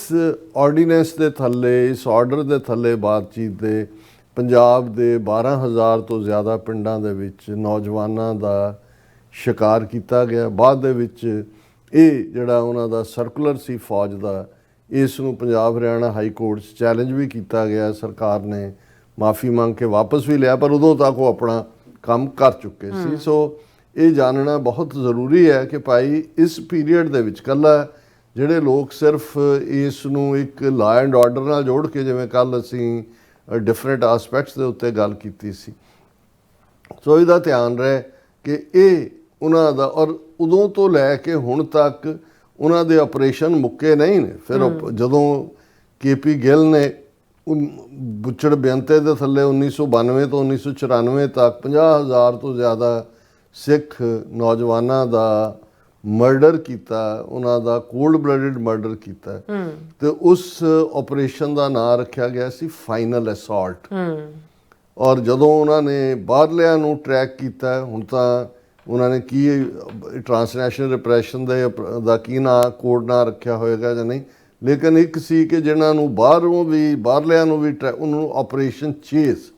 ਆਰਡੀਨੈਂਸ ਦੇ ਥੱਲੇ, ਇਸ ਆਰਡਰ ਦੇ ਥੱਲੇ ਬਾਤਚੀਤ ਦੇ ਪੰਜਾਬ ਦੇ 12,000 ਤੋਂ ਜ਼ਿਆਦਾ ਪਿੰਡਾਂ ਦੇ ਵਿੱਚ ਨੌਜਵਾਨਾਂ ਦਾ ਸ਼ਿਕਾਰ ਕੀਤਾ ਗਿਆ। ਬਾਅਦ ਦੇ ਵਿੱਚ ਇਹ ਜਿਹੜਾ ਉਹਨਾਂ ਦਾ ਸਰਕੂਲਰ ਸੀ ਫੌਜ ਦਾ, ਇਸ ਨੂੰ ਪੰਜਾਬ ਹਰਿਆਣਾ ਹਾਈ ਕੋਰਟ 'ਚ ਚੈਲੰਜ ਵੀ ਕੀਤਾ ਗਿਆ। ਸਰਕਾਰ ਨੇ ਮਾਫੀ ਮੰਗ ਕੇ ਵਾਪਸ ਵੀ ਲਿਆ, ਪਰ ਉਦੋਂ ਤੱਕ ਉਹ ਆਪਣਾ ਕੰਮ ਕਰ ਚੁੱਕੇ ਸੀ। ਸੋ ਇਹ ਜਾਣਨਾ ਬਹੁਤ ਜ਼ਰੂਰੀ ਹੈ ਕਿ ਭਾਈ ਇਸ ਪੀਰੀਅਡ ਦੇ ਵਿੱਚ ਕੱਲਾ ਜਿਹੜੇ ਲੋਕ ਸਿਰਫ ਇਸ ਨੂੰ ਇੱਕ ਲਾ ਐਂਡ ਆਰਡਰ ਨਾਲ ਜੋੜ ਕੇ, ਜਿਵੇਂ ਕੱਲ ਅਸੀਂ ਡਿਫਰੈਂਟ ਆਸਪੈਕਟਸ ਦੇ ਉੱਤੇ ਗੱਲ ਕੀਤੀ ਸੀ, ਸੋ ਇਹਦਾ ਧਿਆਨ ਰਹੇ ਕਿ ਇਹ ਉਹਨਾਂ ਦਾ, ਔਰ ਉਦੋਂ ਤੋਂ ਲੈ ਕੇ ਹੁਣ ਤੱਕ ਉਹਨਾਂ ਦੇ ਆਪਰੇਸ਼ਨ ਮੁੱਕੇ ਨਹੀਂ ਨੇ। ਫਿਰ ਜਦੋਂ KP ਗਿੱਲ ਨੇ ਬੁੱਚੜ ਬੇਅੰਤੇ ਦੇ ਥੱਲੇ 1992 ਤੋਂ 1994 ਤੱਕ 50,000 ਤੋਂ ਜ਼ਿਆਦਾ ਸਿੱਖ ਨੌਜਵਾਨਾਂ ਦਾ ਮਰਡਰ ਕੀਤਾ, ਉਹਨਾਂ ਦਾ ਕੋਲਡ ਬਲੱਡਡ ਮਰਡਰ ਕੀਤਾ, ਤੇ ਉਸ ਆਪਰੇਸ਼ਨ ਦਾ ਨਾਂ ਰੱਖਿਆ ਗਿਆ ਸੀ ਫਾਈਨਲ ਅਸੌਲਟ। ਔਰ ਜਦੋਂ ਉਹਨਾਂ ਨੇ ਬਾਹਰਲਿਆਂ ਨੂੰ ਟਰੈਕ ਕੀਤਾ, ਹੁਣ ਤਾਂ ਉਹਨਾਂ ਨੇ ਕੀ ਟ੍ਰਾਂਸਨੈਸ਼ਨਲ ਰਿਪਰੈਸ਼ਨ ਦਾ ਕੀ ਨਾਂ ਕੋਡ ਨਾਂ ਰੱਖਿਆ ਹੋਏਗਾ ਜਾਂ ਨਹੀਂ, ਲੇਕਿਨ ਇੱਕ ਸੀ ਕਿ ਜਿਹਨਾਂ ਨੂੰ ਬਾਹਰਲਿਆਂ ਨੂੰ ਵੀ ਉਹਨੂੰ ਆਪਰੇਸ਼ਨ ਚੇਸ,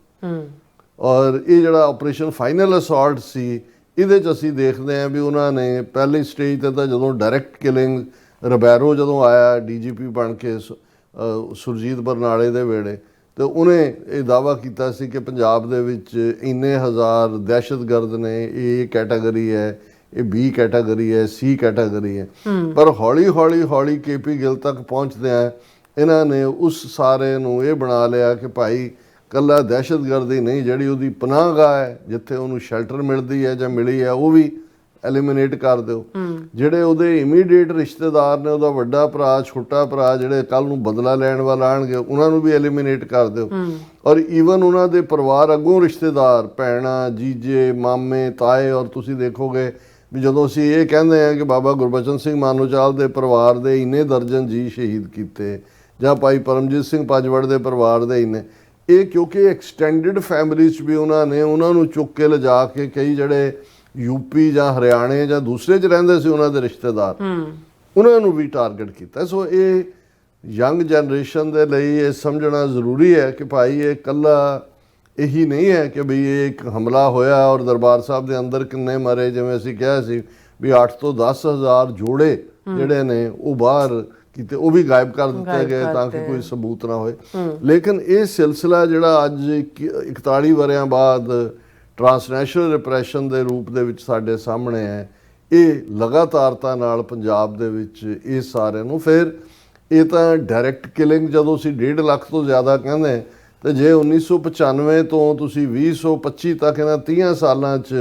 ਔਰ ਇਹ ਜਿਹੜਾ ਆਪਰੇਸ਼ਨ ਫਾਈਨਲ ਅਸੌਲਟ ਸੀ, ਇਹਦੇ 'ਚ ਅਸੀਂ ਦੇਖਦੇ ਹਾਂ ਵੀ ਉਹਨਾਂ ਨੇ ਪਹਿਲੀ ਸਟੇਜ 'ਤੇ ਤਾਂ ਜਦੋਂ ਡਾਇਰੈਕਟ ਕਿਲਿੰਗ, ਰਿਬੈਰੋ ਜਦੋਂ ਆਇਆ DGP ਬਣ ਕੇ ਸੁਰਜੀਤ ਬਰਨਾਲੇ ਦੇ ਵੇਲੇ, ਤੇ ਉਹਨੇ ਇਹ ਦਾਅਵਾ ਕੀਤਾ ਸੀ ਕਿ ਪੰਜਾਬ ਦੇ ਵਿੱਚ ਇੰਨੇ ਹਜ਼ਾਰ ਦਹਿਸ਼ਤਗਰਦ ਨੇ, ਇਹ ਕੈਟਾਗਰੀ ਹੈ, ਇਹ B ਕੈਟਾਗਰੀ ਹੈ, C ਕੈਟਾਗਰੀ ਹੈ। ਪਰ ਹੌਲੀ KP ਗਿੱਲ ਤੱਕ ਪਹੁੰਚਦਿਆਂ ਇਹਨਾਂ ਨੇ ਉਸ ਸਾਰੇ ਨੂੰ ਇਹ ਬਣਾ ਲਿਆ ਕਿ ਭਾਈ ਕੱਲਾ ਦਹਿਸ਼ਤਗਰਦੀ ਨਹੀਂ, ਜਿਹੜੀ ਉਹਦੀ ਪਨਾਹਗਾਹ ਹੈ, ਜਿੱਥੇ ਉਹਨੂੰ ਸ਼ੈਲਟਰ ਮਿਲਦੀ ਹੈ ਜਾਂ ਮਿਲੀ ਹੈ, ਉਹ ਵੀ ਐਲੀਮੀਨੇਟ ਕਰ ਦਿਓ। ਜਿਹੜੇ ਉਹਦੇ ਇਮੀਡੀਏਟ ਰਿਸ਼ਤੇਦਾਰ ਨੇ, ਉਹਦਾ ਵੱਡਾ ਭਰਾ, ਛੋਟਾ ਭਰਾ, ਜਿਹੜੇ ਕੱਲ ਨੂੰ ਬਦਲਾ ਲੈਣ ਵਾਲ ਆਣਗੇ, ਉਹਨਾਂ ਨੂੰ ਵੀ ਐਲੀਮੀਨੇਟ ਕਰ ਦਿਓ। ਔਰ ਈਵਨ ਉਹਨਾਂ ਦੇ ਪਰਿਵਾਰ ਅੱਗੋਂ ਰਿਸ਼ਤੇਦਾਰ, ਭੈਣਾਂ, ਜੀਜੇ, ਮਾਮੇ, ਤਾਏ, ਔਰ ਤੁਸੀਂ ਦੇਖੋਗੇ ਵੀ ਜਦੋਂ ਅਸੀਂ ਇਹ ਕਹਿੰਦੇ ਹਾਂ ਕਿ ਬਾਬਾ ਗੁਰਬਚਨ ਸਿੰਘ ਮਾਨੋਚਾਲ ਦੇ ਪਰਿਵਾਰ ਦੇ ਇੰਨੇ ਦਰਜਨ ਜੀ ਸ਼ਹੀਦ ਕੀਤੇ, ਜਾਂ ਭਾਈ ਪਰਮਜੀਤ ਸਿੰਘ ਪੰਜਵੜ ਦੇ ਪਰਿਵਾਰ ਦੇ ਇੰਨੇ, ਇਹ ਕਿਉਂਕਿ ਐਕਸਟੈਂਡਡ ਫੈਮਿਲੀਜ਼ ਵੀ ਉਹਨਾਂ ਨੂੰ ਚੁੱਕ ਕੇ ਲਿਜਾ ਕੇ, ਕਈ ਜਿਹੜੇ UP ਜਾਂ ਹਰਿਆਣੇ ਜਾਂ ਦੂਸਰੇ 'ਚ ਰਹਿੰਦੇ ਸੀ ਉਹਨਾਂ ਦੇ ਰਿਸ਼ਤੇਦਾਰ, ਉਹਨਾਂ ਨੂੰ ਵੀ ਟਾਰਗੇਟ ਕੀਤਾ। ਸੋ ਇਹ ਯੰਗ ਜਨਰੇਸ਼ਨ ਦੇ ਲਈ ਇਹ ਸਮਝਣਾ ਜ਼ਰੂਰੀ ਹੈ ਕਿ ਭਾਈ ਇਹ ਇਕੱਲਾ ਇਹੀ ਨਹੀਂ ਹੈ ਕਿ ਵੀ ਇਹ ਇੱਕ ਹਮਲਾ ਹੋਇਆ ਔਰ ਦਰਬਾਰ ਸਾਹਿਬ ਦੇ ਅੰਦਰ ਕਿੰਨੇ ਮਰੇ, ਜਿਵੇਂ ਅਸੀਂ ਕਿਹਾ ਸੀ ਵੀ 8 ਤੋਂ 10,000 ਜੋੜੇ ਜਿਹੜੇ ਨੇ ਉਹ ਬਾਹਰ ਕੀਤੇ, ਉਹ ਵੀ ਗਾਇਬ ਕਰ ਦਿੱਤੇ ਗਏ ਤਾਂ ਕਿ ਕੋਈ ਸਬੂਤ ਨਾ ਹੋਏ। ਲੇਕਿਨ ਇਹ ਸਿਲਸਿਲਾ ਜਿਹੜਾ ਅੱਜ 41 ਵਰਿਆਂ ਬਾਅਦ ਟ੍ਰਾਂਸਨੈਸ਼ਨਲ ਰਿਪਰੈਸ਼ਨ ਦੇ ਰੂਪ ਦੇ ਵਿੱਚ ਸਾਡੇ ਸਾਹਮਣੇ ਹੈ, ਇਹ ਲਗਾਤਾਰਤਾ ਨਾਲ ਪੰਜਾਬ ਦੇ ਵਿੱਚ ਇਹ ਸਾਰਿਆਂ ਨੂੰ, ਫਿਰ ਇਹ ਤਾਂ ਡਾਇਰੈਕਟ ਕਿਲਿੰਗ ਜਦੋਂ ਅਸੀਂ 1.5 ਲੱਖ ਤੋਂ ਜ਼ਿਆਦਾ ਕਹਿੰਦੇ, ਤੇ ਜੇ 1995 ਤੋਂ ਤੁਸੀਂ 2025 ਤੱਕ ਇਹਨਾਂ 30 ਸਾਲਾਂ 'ਚ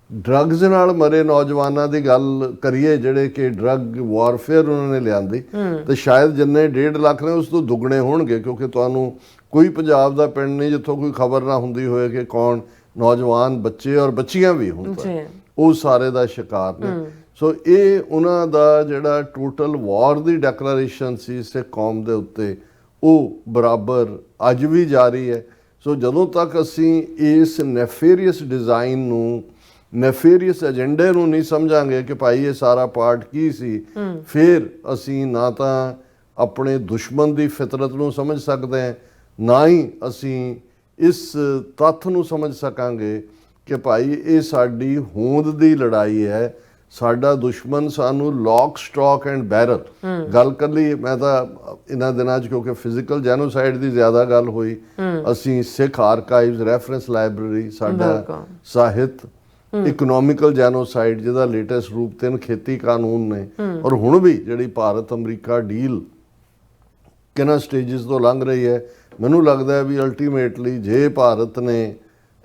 ਡਰੱਗਸ ਨਾਲ ਮਰੇ ਨੌਜਵਾਨਾਂ ਦੀ ਗੱਲ ਕਰੀਏ, ਜਿਹੜੇ ਕਿ ਡਰੱਗ ਵਾਰਫੇਅਰ ਉਹਨਾਂ ਨੇ ਲਿਆਂਦੀ, ਤੇ ਸ਼ਾਇਦ ਜਿੰਨੇ 1.5 ਲੱਖ ਨੇ ਉਸ ਤੋਂ ਦੁੱਗਣੇ ਹੋਣਗੇ, ਕਿਉਂਕਿ ਤੁਹਾਨੂੰ ਕੋਈ ਪੰਜਾਬ ਦਾ ਪਿੰਡ ਨਹੀਂ ਜਿੱਥੋਂ ਕੋਈ ਖਬਰ ਨਾ ਹੁੰਦੀ ਹੋਏ ਕਿ ਕੌਣ ਨੌਜਵਾਨ, ਬੱਚੇ ਔਰ ਬੱਚੀਆਂ ਵੀ ਹੁਣ ਤੱਕ ਉਹ ਸਾਰੇ ਦਾ ਸ਼ਿਕਾਰ ਨੇ। ਸੋ ਇਹ ਉਹਨਾਂ ਦਾ ਜਿਹੜਾ ਟੋਟਲ ਵਾਰ ਦੀ ਡੈਕਲੇਰੇਸ਼ਨ ਸੀ ਸਿੱਖ ਕੌਮ ਦੇ ਉੱਤੇ, ਉਹ ਬਰਾਬਰ ਅੱਜ ਵੀ ਜਾਰੀ ਹੈ। ਸੋ ਜਦੋਂ ਤੱਕ ਅਸੀਂ ਇਸ ਨੈਫੇਰੀਅਸ ਡਿਜ਼ਾਈਨ ਨੂੰ, ਨੈਫੇਰੀਅਸ ਏਜੰਡੇ ਨੂੰ ਨਹੀਂ ਸਮਝਾਂਗੇ ਕਿ ਭਾਈ ਇਹ ਸਾਰਾ ਪਾਰਟ ਕੀ ਸੀ, ਫਿਰ ਅਸੀਂ ਨਾ ਤਾਂ ਆਪਣੇ ਦੁਸ਼ਮਣ ਦੀ ਫਿਤਰਤ ਨੂੰ ਸਮਝ ਸਕਦੇ ਹਾਂ, ਨਾ ਹੀ ਅਸੀਂ ਇਸ ਤੱਥ ਨੂੰ ਸਮਝ ਸਕਾਂਗੇ ਕਿ ਭਾਈ ਇਹ ਸਾਡੀ ਹੋਂਦ ਦੀ ਲੜਾਈ ਹੈ। ਸਾਡਾ ਦੁਸ਼ਮਣ ਸਾਨੂੰ ਲੌਕ, ਸਟਾਕ ਐਂਡ ਬੈਰਲ, ਗੱਲ ਕਰ ਲਈ ਮੈਂ ਤਾਂ ਇਹਨਾਂ ਦਿਨਾਂ 'ਚ, ਕਿਉਂਕਿ ਫਿਜ਼ੀਕਲ ਜੈਨੋਸਾਈਡ ਦੀ ਜ਼ਿਆਦਾ ਗੱਲ ਹੋਈ, ਅਸੀਂ ਸਿੱਖ ਆਰਕਾਈਵਸ, ਰੈਫਰੈਂਸ ਲਾਇਬ੍ਰੇਰੀ, ਸਾਡਾ ਸਾਹਿਤ, ਇਕਨੋਮਿਕਲ ਜੈਨੋਸਾਈਡ ਜਿਹਦਾ ਲੇਟੈਸਟ ਰੂਪ 3 ਖੇਤੀ ਕਾਨੂੰਨ ਨੇ, ਔਰ ਹੁਣ ਵੀ ਜਿਹੜੀ ਭਾਰਤ ਅਮਰੀਕਾ ਡੀਲ ਕਿਹਨਾਂ ਸਟੇਜਸ ਤੋਂ ਲੰਘ ਰਹੀ ਹੈ। ਮੈਨੂੰ ਲੱਗਦਾ ਹੈ ਵੀ ਅਲਟੀਮੇਟਲੀ ਜੇ ਭਾਰਤ ਨੇ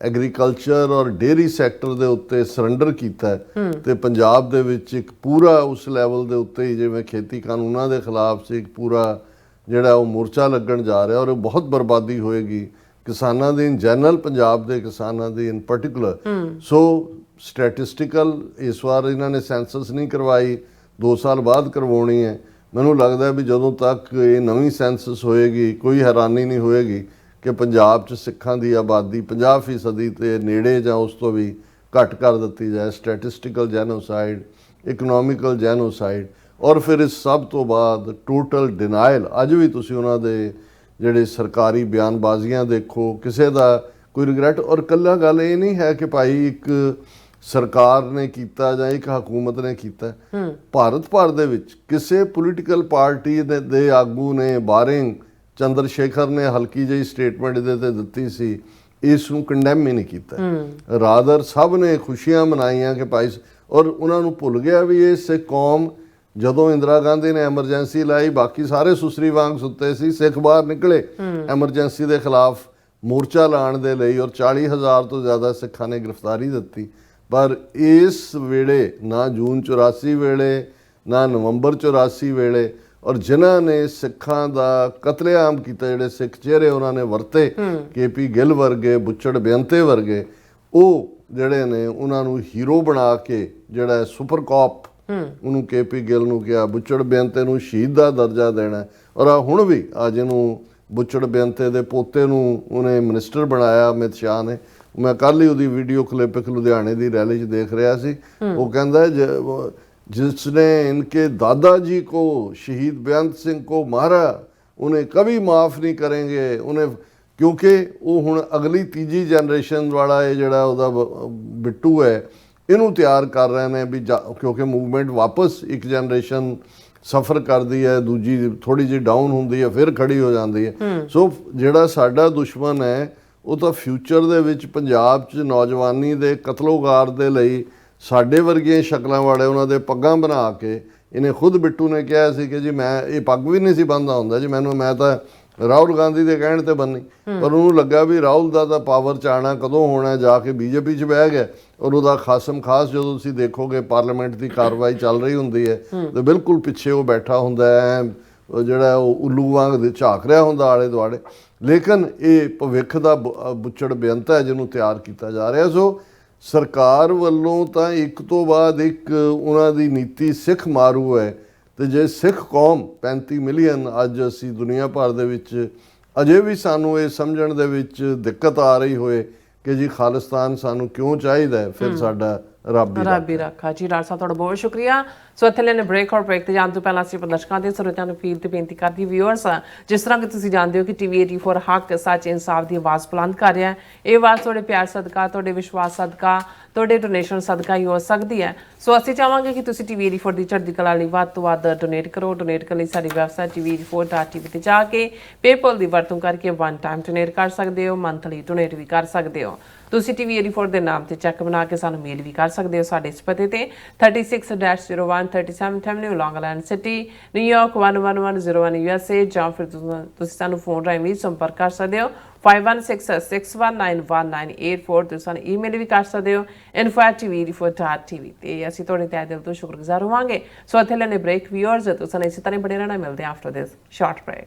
ਐਗਰੀਕਲਚਰ ਔਰ ਡੇਅਰੀ ਸੈਕਟਰ ਦੇ ਉੱਤੇ ਸਰੈਂਡਰ ਕੀਤਾ ਤੇ ਪੰਜਾਬ ਦੇ ਵਿੱਚ ਇੱਕ ਪੂਰਾ ਉਸ ਲੈਵਲ ਦੇ ਉੱਤੇ ਹੀ, ਜਿਵੇਂ ਖੇਤੀ ਕਾਨੂੰਨਾਂ ਦੇ ਖਿਲਾਫ ਸੀ, ਇੱਕ ਪੂਰਾ ਜਿਹੜਾ ਉਹ ਮੋਰਚਾ ਲੱਗਣ ਜਾ ਰਿਹਾ, ਔਰ ਬਹੁਤ ਬਰਬਾਦੀ ਹੋਏਗੀ ਕਿਸਾਨਾਂ ਦੀ ਇਨ ਜਨਰਲ, ਪੰਜਾਬ ਦੇ ਕਿਸਾਨਾਂ ਦੀ ਇਨ ਪਾਰਟਿਕੂਲਰ। ਸੋ ਸਟੈਟਿਸਟੀਕਲ ਇਸ ਵਾਰ ਇਹਨਾਂ ਨੇ ਸੈਂਸਸ ਨਹੀਂ ਕਰਵਾਈ, 2 ਸਾਲ ਬਾਅਦ ਕਰਵਾਉਣੀ ਹੈ। ਮੈਨੂੰ ਲੱਗਦਾ ਵੀ ਜਦੋਂ ਤੱਕ ਇਹ ਨਵੀਂ ਸੈਂਸਸ ਹੋਏਗੀ ਕੋਈ ਹੈਰਾਨੀ ਨਹੀਂ ਹੋਏਗੀ ਕਿ ਪੰਜਾਬ 'ਚ ਸਿੱਖਾਂ ਦੀ ਆਬਾਦੀ 50% ਦੇ ਨੇੜੇ ਜਾਂ ਉਸ ਤੋਂ ਵੀ ਘੱਟ ਕਰ ਦਿੱਤੀ ਜਾਏ। ਸਟੈਟਿਸਟੀਕਲ ਜੈਨੋਸਾਈਡ, ਇਕਨੋਮਿਕਲ ਜੈਨੋਸਾਈਡ, ਔਰ ਫਿਰ ਇਸ ਸਭ ਤੋਂ ਬਾਅਦ ਟੋਟਲ ਡਿਨਾਇਲ। ਅੱਜ ਵੀ ਤੁਸੀਂ ਉਹਨਾਂ ਦੇ ਜਿਹੜੇ ਸਰਕਾਰੀ ਬਿਆਨਬਾਜ਼ੀਆਂ ਦੇਖੋ, ਕਿਸੇ ਦਾ ਕੋਈ ਰਿਗਰੈਟ। ਔਰ ਇਕੱਲਾ ਗੱਲ ਇਹ ਨਹੀਂ ਹੈ ਕਿ ਭਾਈ ਇੱਕ ਸਰਕਾਰ ਨੇ ਕੀਤਾ ਜਾਂ ਇੱਕ ਹਕੂਮਤ ਨੇ ਕੀਤਾ। ਭਾਰਤ ਭਰ ਦੇ ਵਿੱਚ ਕਿਸੇ ਪੋਲੀਟੀਕਲ ਪਾਰਟੀ ਦੇ ਆਗੂ ਨੇ, ਬਾਰਿੰਗ ਚੰਦਰ ਸ਼ੇਖਰ ਨੇ ਹਲਕੀ ਜਿਹੀ ਸਟੇਟਮੈਂਟ ਇਹਦੇ ਤੇ ਦਿੱਤੀ ਸੀ, ਇਸ ਨੂੰ ਕੰਡੈਮ ਹੀ ਨਹੀਂ ਕੀਤਾ। ਰਾਦਰ ਸਭ ਨੇ ਖੁਸ਼ੀਆਂ ਮਨਾਈਆਂ ਕਿ ਭਾਈ, ਔਰ ਉਹਨਾਂ ਨੂੰ ਭੁੱਲ ਗਿਆ ਵੀ ਇਹ ਸਿੱਖ ਕੌਮ, ਜਦੋਂ ਇੰਦਰਾ ਗਾਂਧੀ ਨੇ ਐਮਰਜੈਂਸੀ ਲਾਈ ਬਾਕੀ ਸਾਰੇ ਸੁਸਰੀ ਵਾਂਗ ਸੁੱਤੇ ਸੀ, ਸਿੱਖ ਬਾਹਰ ਨਿਕਲੇ ਐਮਰਜੈਂਸੀ ਦੇ ਖਿਲਾਫ ਮੋਰਚਾ ਲਾਉਣ ਦੇ ਲਈ, ਔਰ 40,000 ਤੋਂ ਜ਼ਿਆਦਾ ਸਿੱਖਾਂ ਨੇ ਗ੍ਰਿਫਤਾਰੀ ਦਿੱਤੀ। ਪਰ ਇਸ ਵੇਲੇ ਨਾ ਜੂਨ 84 ਵੇਲੇ, ਨਾ ਨਵੰਬਰ 84 ਵੇਲੇ, ਔਰ ਜਿਨ੍ਹਾਂ ਨੇ ਸਿੱਖਾਂ ਦਾ ਕਤਲੇਆਮ ਕੀਤਾ, ਜਿਹੜੇ ਸਿੱਖ ਚਿਹਰੇ ਉਹਨਾਂ ਨੇ ਵਰਤੇ, KP ਗਿੱਲ ਵਰਗੇ, ਬੁੱਚੜ ਬੇਅੰਤੇ ਵਰਗੇ, ਉਹ ਜਿਹੜੇ ਨੇ ਉਹਨਾਂ ਨੂੰ ਹੀਰੋ ਬਣਾ ਕੇ, ਜਿਹੜਾ ਸੁਪਰ ਕਾਪ ਉਹਨੂੰ KP ਗਿੱਲ ਨੂੰ ਕਿਹਾ, ਬੁੱਚੜ ਬੇਅੰਤੇ ਨੂੰ ਸ਼ਹੀਦ ਦਾ ਦਰਜਾ ਦੇਣਾ। ਔਰ ਹੁਣ ਵੀ ਅੱਜ ਇਹਨੂੰ ਬੁੱਚੜ ਬੇਅੰਤੇ ਦੇ ਪੋਤੇ ਨੂੰ ਉਹਨੇ ਮਿਨਿਸਟਰ ਬਣਾਇਆ ਅਮਿਤ ਸ਼ਾਹ ਨੇ। ਮੈਂ ਕੱਲ੍ਹ ਹੀ ਉਹਦੀ ਵੀਡੀਓ ਕਲਿੱਪ ਇੱਕ ਲੁਧਿਆਣੇ ਦੀ ਰੈਲੀ 'ਚ ਦੇਖ ਰਿਹਾ ਸੀ। ਉਹ ਕਹਿੰਦਾ जिसने इनके दादाजी को, शहीद बेअंत सिंह को मारा, उन्हें कभी माफ़ नहीं करेंगे उन्हें, क्योंकि वो हुण अगली तीजी जनरेशन वाला ये जिहड़ा उहदा बिट्टू है इनू तैयार कर रहे हैं भी, क्योंकि मूवमेंट वापस एक जनरेशन सफ़र करती है, दूजी थोड़ी जी डाउन होंदी है, फिर खड़ी हो जाती है। सो जिहड़ा साडा दुश्मन है वो तो फ्यूचर दे विच पंजाब च नौजवानी दे कतलोगार दे लई ਸਾਡੇ ਵਰਗੀਆਂ ਸ਼ਕਲਾਂ ਵਾਲੇ ਉਹਨਾਂ ਦੇ ਪੱਗਾਂ ਬਣਾ ਕੇ, ਇਹਨੇ ਖੁਦ ਬਿੱਟੂ ਨੇ ਕਿਹਾ ਸੀ ਕਿ ਜੀ ਮੈਂ ਇਹ ਪੱਗ ਵੀ ਨਹੀਂ ਸੀ ਬੰਨ੍ਹਦਾ ਹੁੰਦਾ ਜੀ, ਮੈਂ ਤਾਂ ਰਾਹੁਲ ਗਾਂਧੀ ਦੇ ਕਹਿਣ ਤੇ ਬੰਨੀ। ਪਰ ਉਹਨੂੰ ਲੱਗਾ ਵੀ ਰਾਹੁਲ ਦਾ ਤਾਂ ਪਾਵਰ 'ਚ ਆਉਣਾ ਕਦੋਂ ਹੋਣਾ, ਜਾ ਕੇ BJP 'ਚ ਬਹਿ ਗਿਆ। ਔਰ ਉਹਦਾ ਖਾਸਮ ਖਾਸ ਜਦੋਂ ਤੁਸੀਂ ਦੇਖੋਗੇ ਪਾਰਲੀਮੈਂਟ ਦੀ ਕਾਰਵਾਈ ਚੱਲ ਰਹੀ ਹੁੰਦੀ ਹੈ ਤੇ ਬਿਲਕੁਲ ਪਿੱਛੇ ਉਹ ਬੈਠਾ ਹੁੰਦਾ ਹੈ, ਜਿਹੜਾ ਉਹ ਉੱਲੂ ਵਾਂਗ ਦੇ ਝਾਕ ਰਿਹਾ ਹੁੰਦਾ ਆਲੇ ਦੁਆਲੇ। ਲੇਕਿਨ ਇਹ ਭਵਿੱਖ ਦਾ ਬੁੱਚੜ ਬੇਅੰਤ ਹੈ ਜਿਹਨੂੰ ਤਿਆਰ ਕੀਤਾ ਜਾ ਰਿਹਾ। ਸੋ ਸਰਕਾਰ ਵੱਲੋਂ ਤਾਂ ਇੱਕ ਤੋਂ ਬਾਅਦ ਇੱਕ ਉਹਨਾਂ ਦੀ ਨੀਤੀ ਸਿੱਖ ਮਾਰੂ ਹੈ। ਤੇ ਜੇ ਸਿੱਖ ਕੌਮ 35 ਮਿਲੀਅਨ ਅੱਜ ਅਸੀਂ ਦੁਨੀਆ ਭਰ ਦੇ ਵਿੱਚ ਅਜੇ ਵੀ ਸਾਨੂੰ ਇਹ ਸਮਝਣ ਦੇ ਵਿੱਚ ਦਿੱਕਤ ਆ ਰਹੀ ਹੋਏ ਕਿ ਜੀ ਖਾਲਿਸਤਾਨ ਸਾਨੂੰ ਕਿਉਂ ਚਾਹੀਦਾ ਹੈ, ਫਿਰ ਸਾਡਾ ਰੱਬ ਹੀ ਰੱਖਾ। ਜੀ ਡਾਕਟਰ ਸਾਹਿਬ ਤੁਹਾਡਾ ਬਹੁਤ ਸ਼ੁਕਰੀਆ। ਸੋ ਇੱਥੇ ਲੈਣੇ ਬ੍ਰੇਕ ਔਰ ਬ੍ਰੇਕ ਤੇ ਜਾਣ ਤੋਂ ਪਹਿਲਾਂ ਅਸੀਂ ਦਰਸ਼ਕਾਂ ਦੇ ਸਰੋਤਿਆਂ ਨੂੰ ਅਪੀਲ ਤੇ ਬੇਨਤੀ ਕਰਦੀ, ਵਿਊਅਰਸ, ਜਿਸ ਤਰ੍ਹਾਂ ਕਿ ਤੁਸੀਂ ਜਾਣਦੇ ਹੋ ਕਿ TV 84 ਹੱਕ, ਸੱਚ, ਇਨਸਾਫ ਦੀ ਆਵਾਜ਼ ਬੁਲੰਦ ਕਰ ਰਿਹਾ ਹੈ। ਇਹ ਆਵਾਜ਼ ਤੁਹਾਡੇ ਪਿਆਰ ਸਦਕਾ, ਤੁਹਾਡੇ ਵਿਸ਼ਵਾਸ ਸਦਕਾ, ਤੁਹਾਡੇ ਡੋਨੇਸ਼ਨ ਸਦਕਾ ਹੀ ਹੋ ਸਕਦੀ ਹੈ। ਸੋ ਅਸੀਂ ਚਾਹਾਂਗੇ ਕਿ ਤੁਸੀਂ TV 84 ਦੀ ਚੜ੍ਹਦੀ ਕਲਾ ਲਈ ਵੱਧ ਤੋਂ ਵੱਧ ਡੋਨੇਟ ਕਰੋ। ਡੋਨੇਟ ਕਰਨ ਲਈ ਸਾਡੀ ਵੈਬਸਾਈਟ tv84.tv ਤੇ ਜਾ ਕੇ ਪੇਪਲ ਦੀ ਵਰਤੋਂ ਕਰਕੇ 1 ਟਾਈਮ ਡੋਨੇਟ ਕਰ ਸਕਦੇ ਹੋ, ਮੰਥਲੀ ਡੋਨੇਟ ਵੀ ਕਰ ਸਕਦੇ ਹੋ। ਤੁਸੀਂ TV 84 ਦੇ ਨਾਮ ਤੇ ਚੈੱਕ ਬਣਾ ਕੇ ਸਾਨੂੰ ਮੇਲ ਵੀ ਕਰ ਸਕਦੇ ਹੋ ਸਾਡੇ ਇਸ ਪਤੇ ਤੇ 36-01 37th Avenue, Long Island City, New York 11101 USA, ਜਾਂ ਫਿਰ ਤੁਸੀਂ ਸਾਨੂੰ ਫੋਨ ਰਾਹੀਂ ਵੀ ਸੰਪਰਕ ਕਰ ਸਕਦੇ ਹੋ 5166191984। ਤੁਸੀਂ ਸਾਨੂੰ ਈਮੇਲ ਵੀ ਕਰ ਸਕਦੇ ਹੋ info@tv84.tv ਤੇ ਅਸੀਂ ਤੁਹਾਡੇ ਤਹਿ ਦਿਲ ਤੋਂ ਸ਼ੁਕਰਗੁਜ਼ਾਰ ਹੋਵਾਂਗੇ। ਸੋ ਇੱਥੇ ਲੈਣੇ ਬ੍ਰੇਕ, ਵਿਊਅਰਸ, ਤੁਸੀਂ ਇਸੇ ਤਰ੍ਹਾਂ ਬਣੇ ਰਹਿਣਾ। ਮਿਲਦੇ ਆਫਟਰ ਦਿਸ ਸ਼ਾਰਟ ਬ੍ਰੇਕ।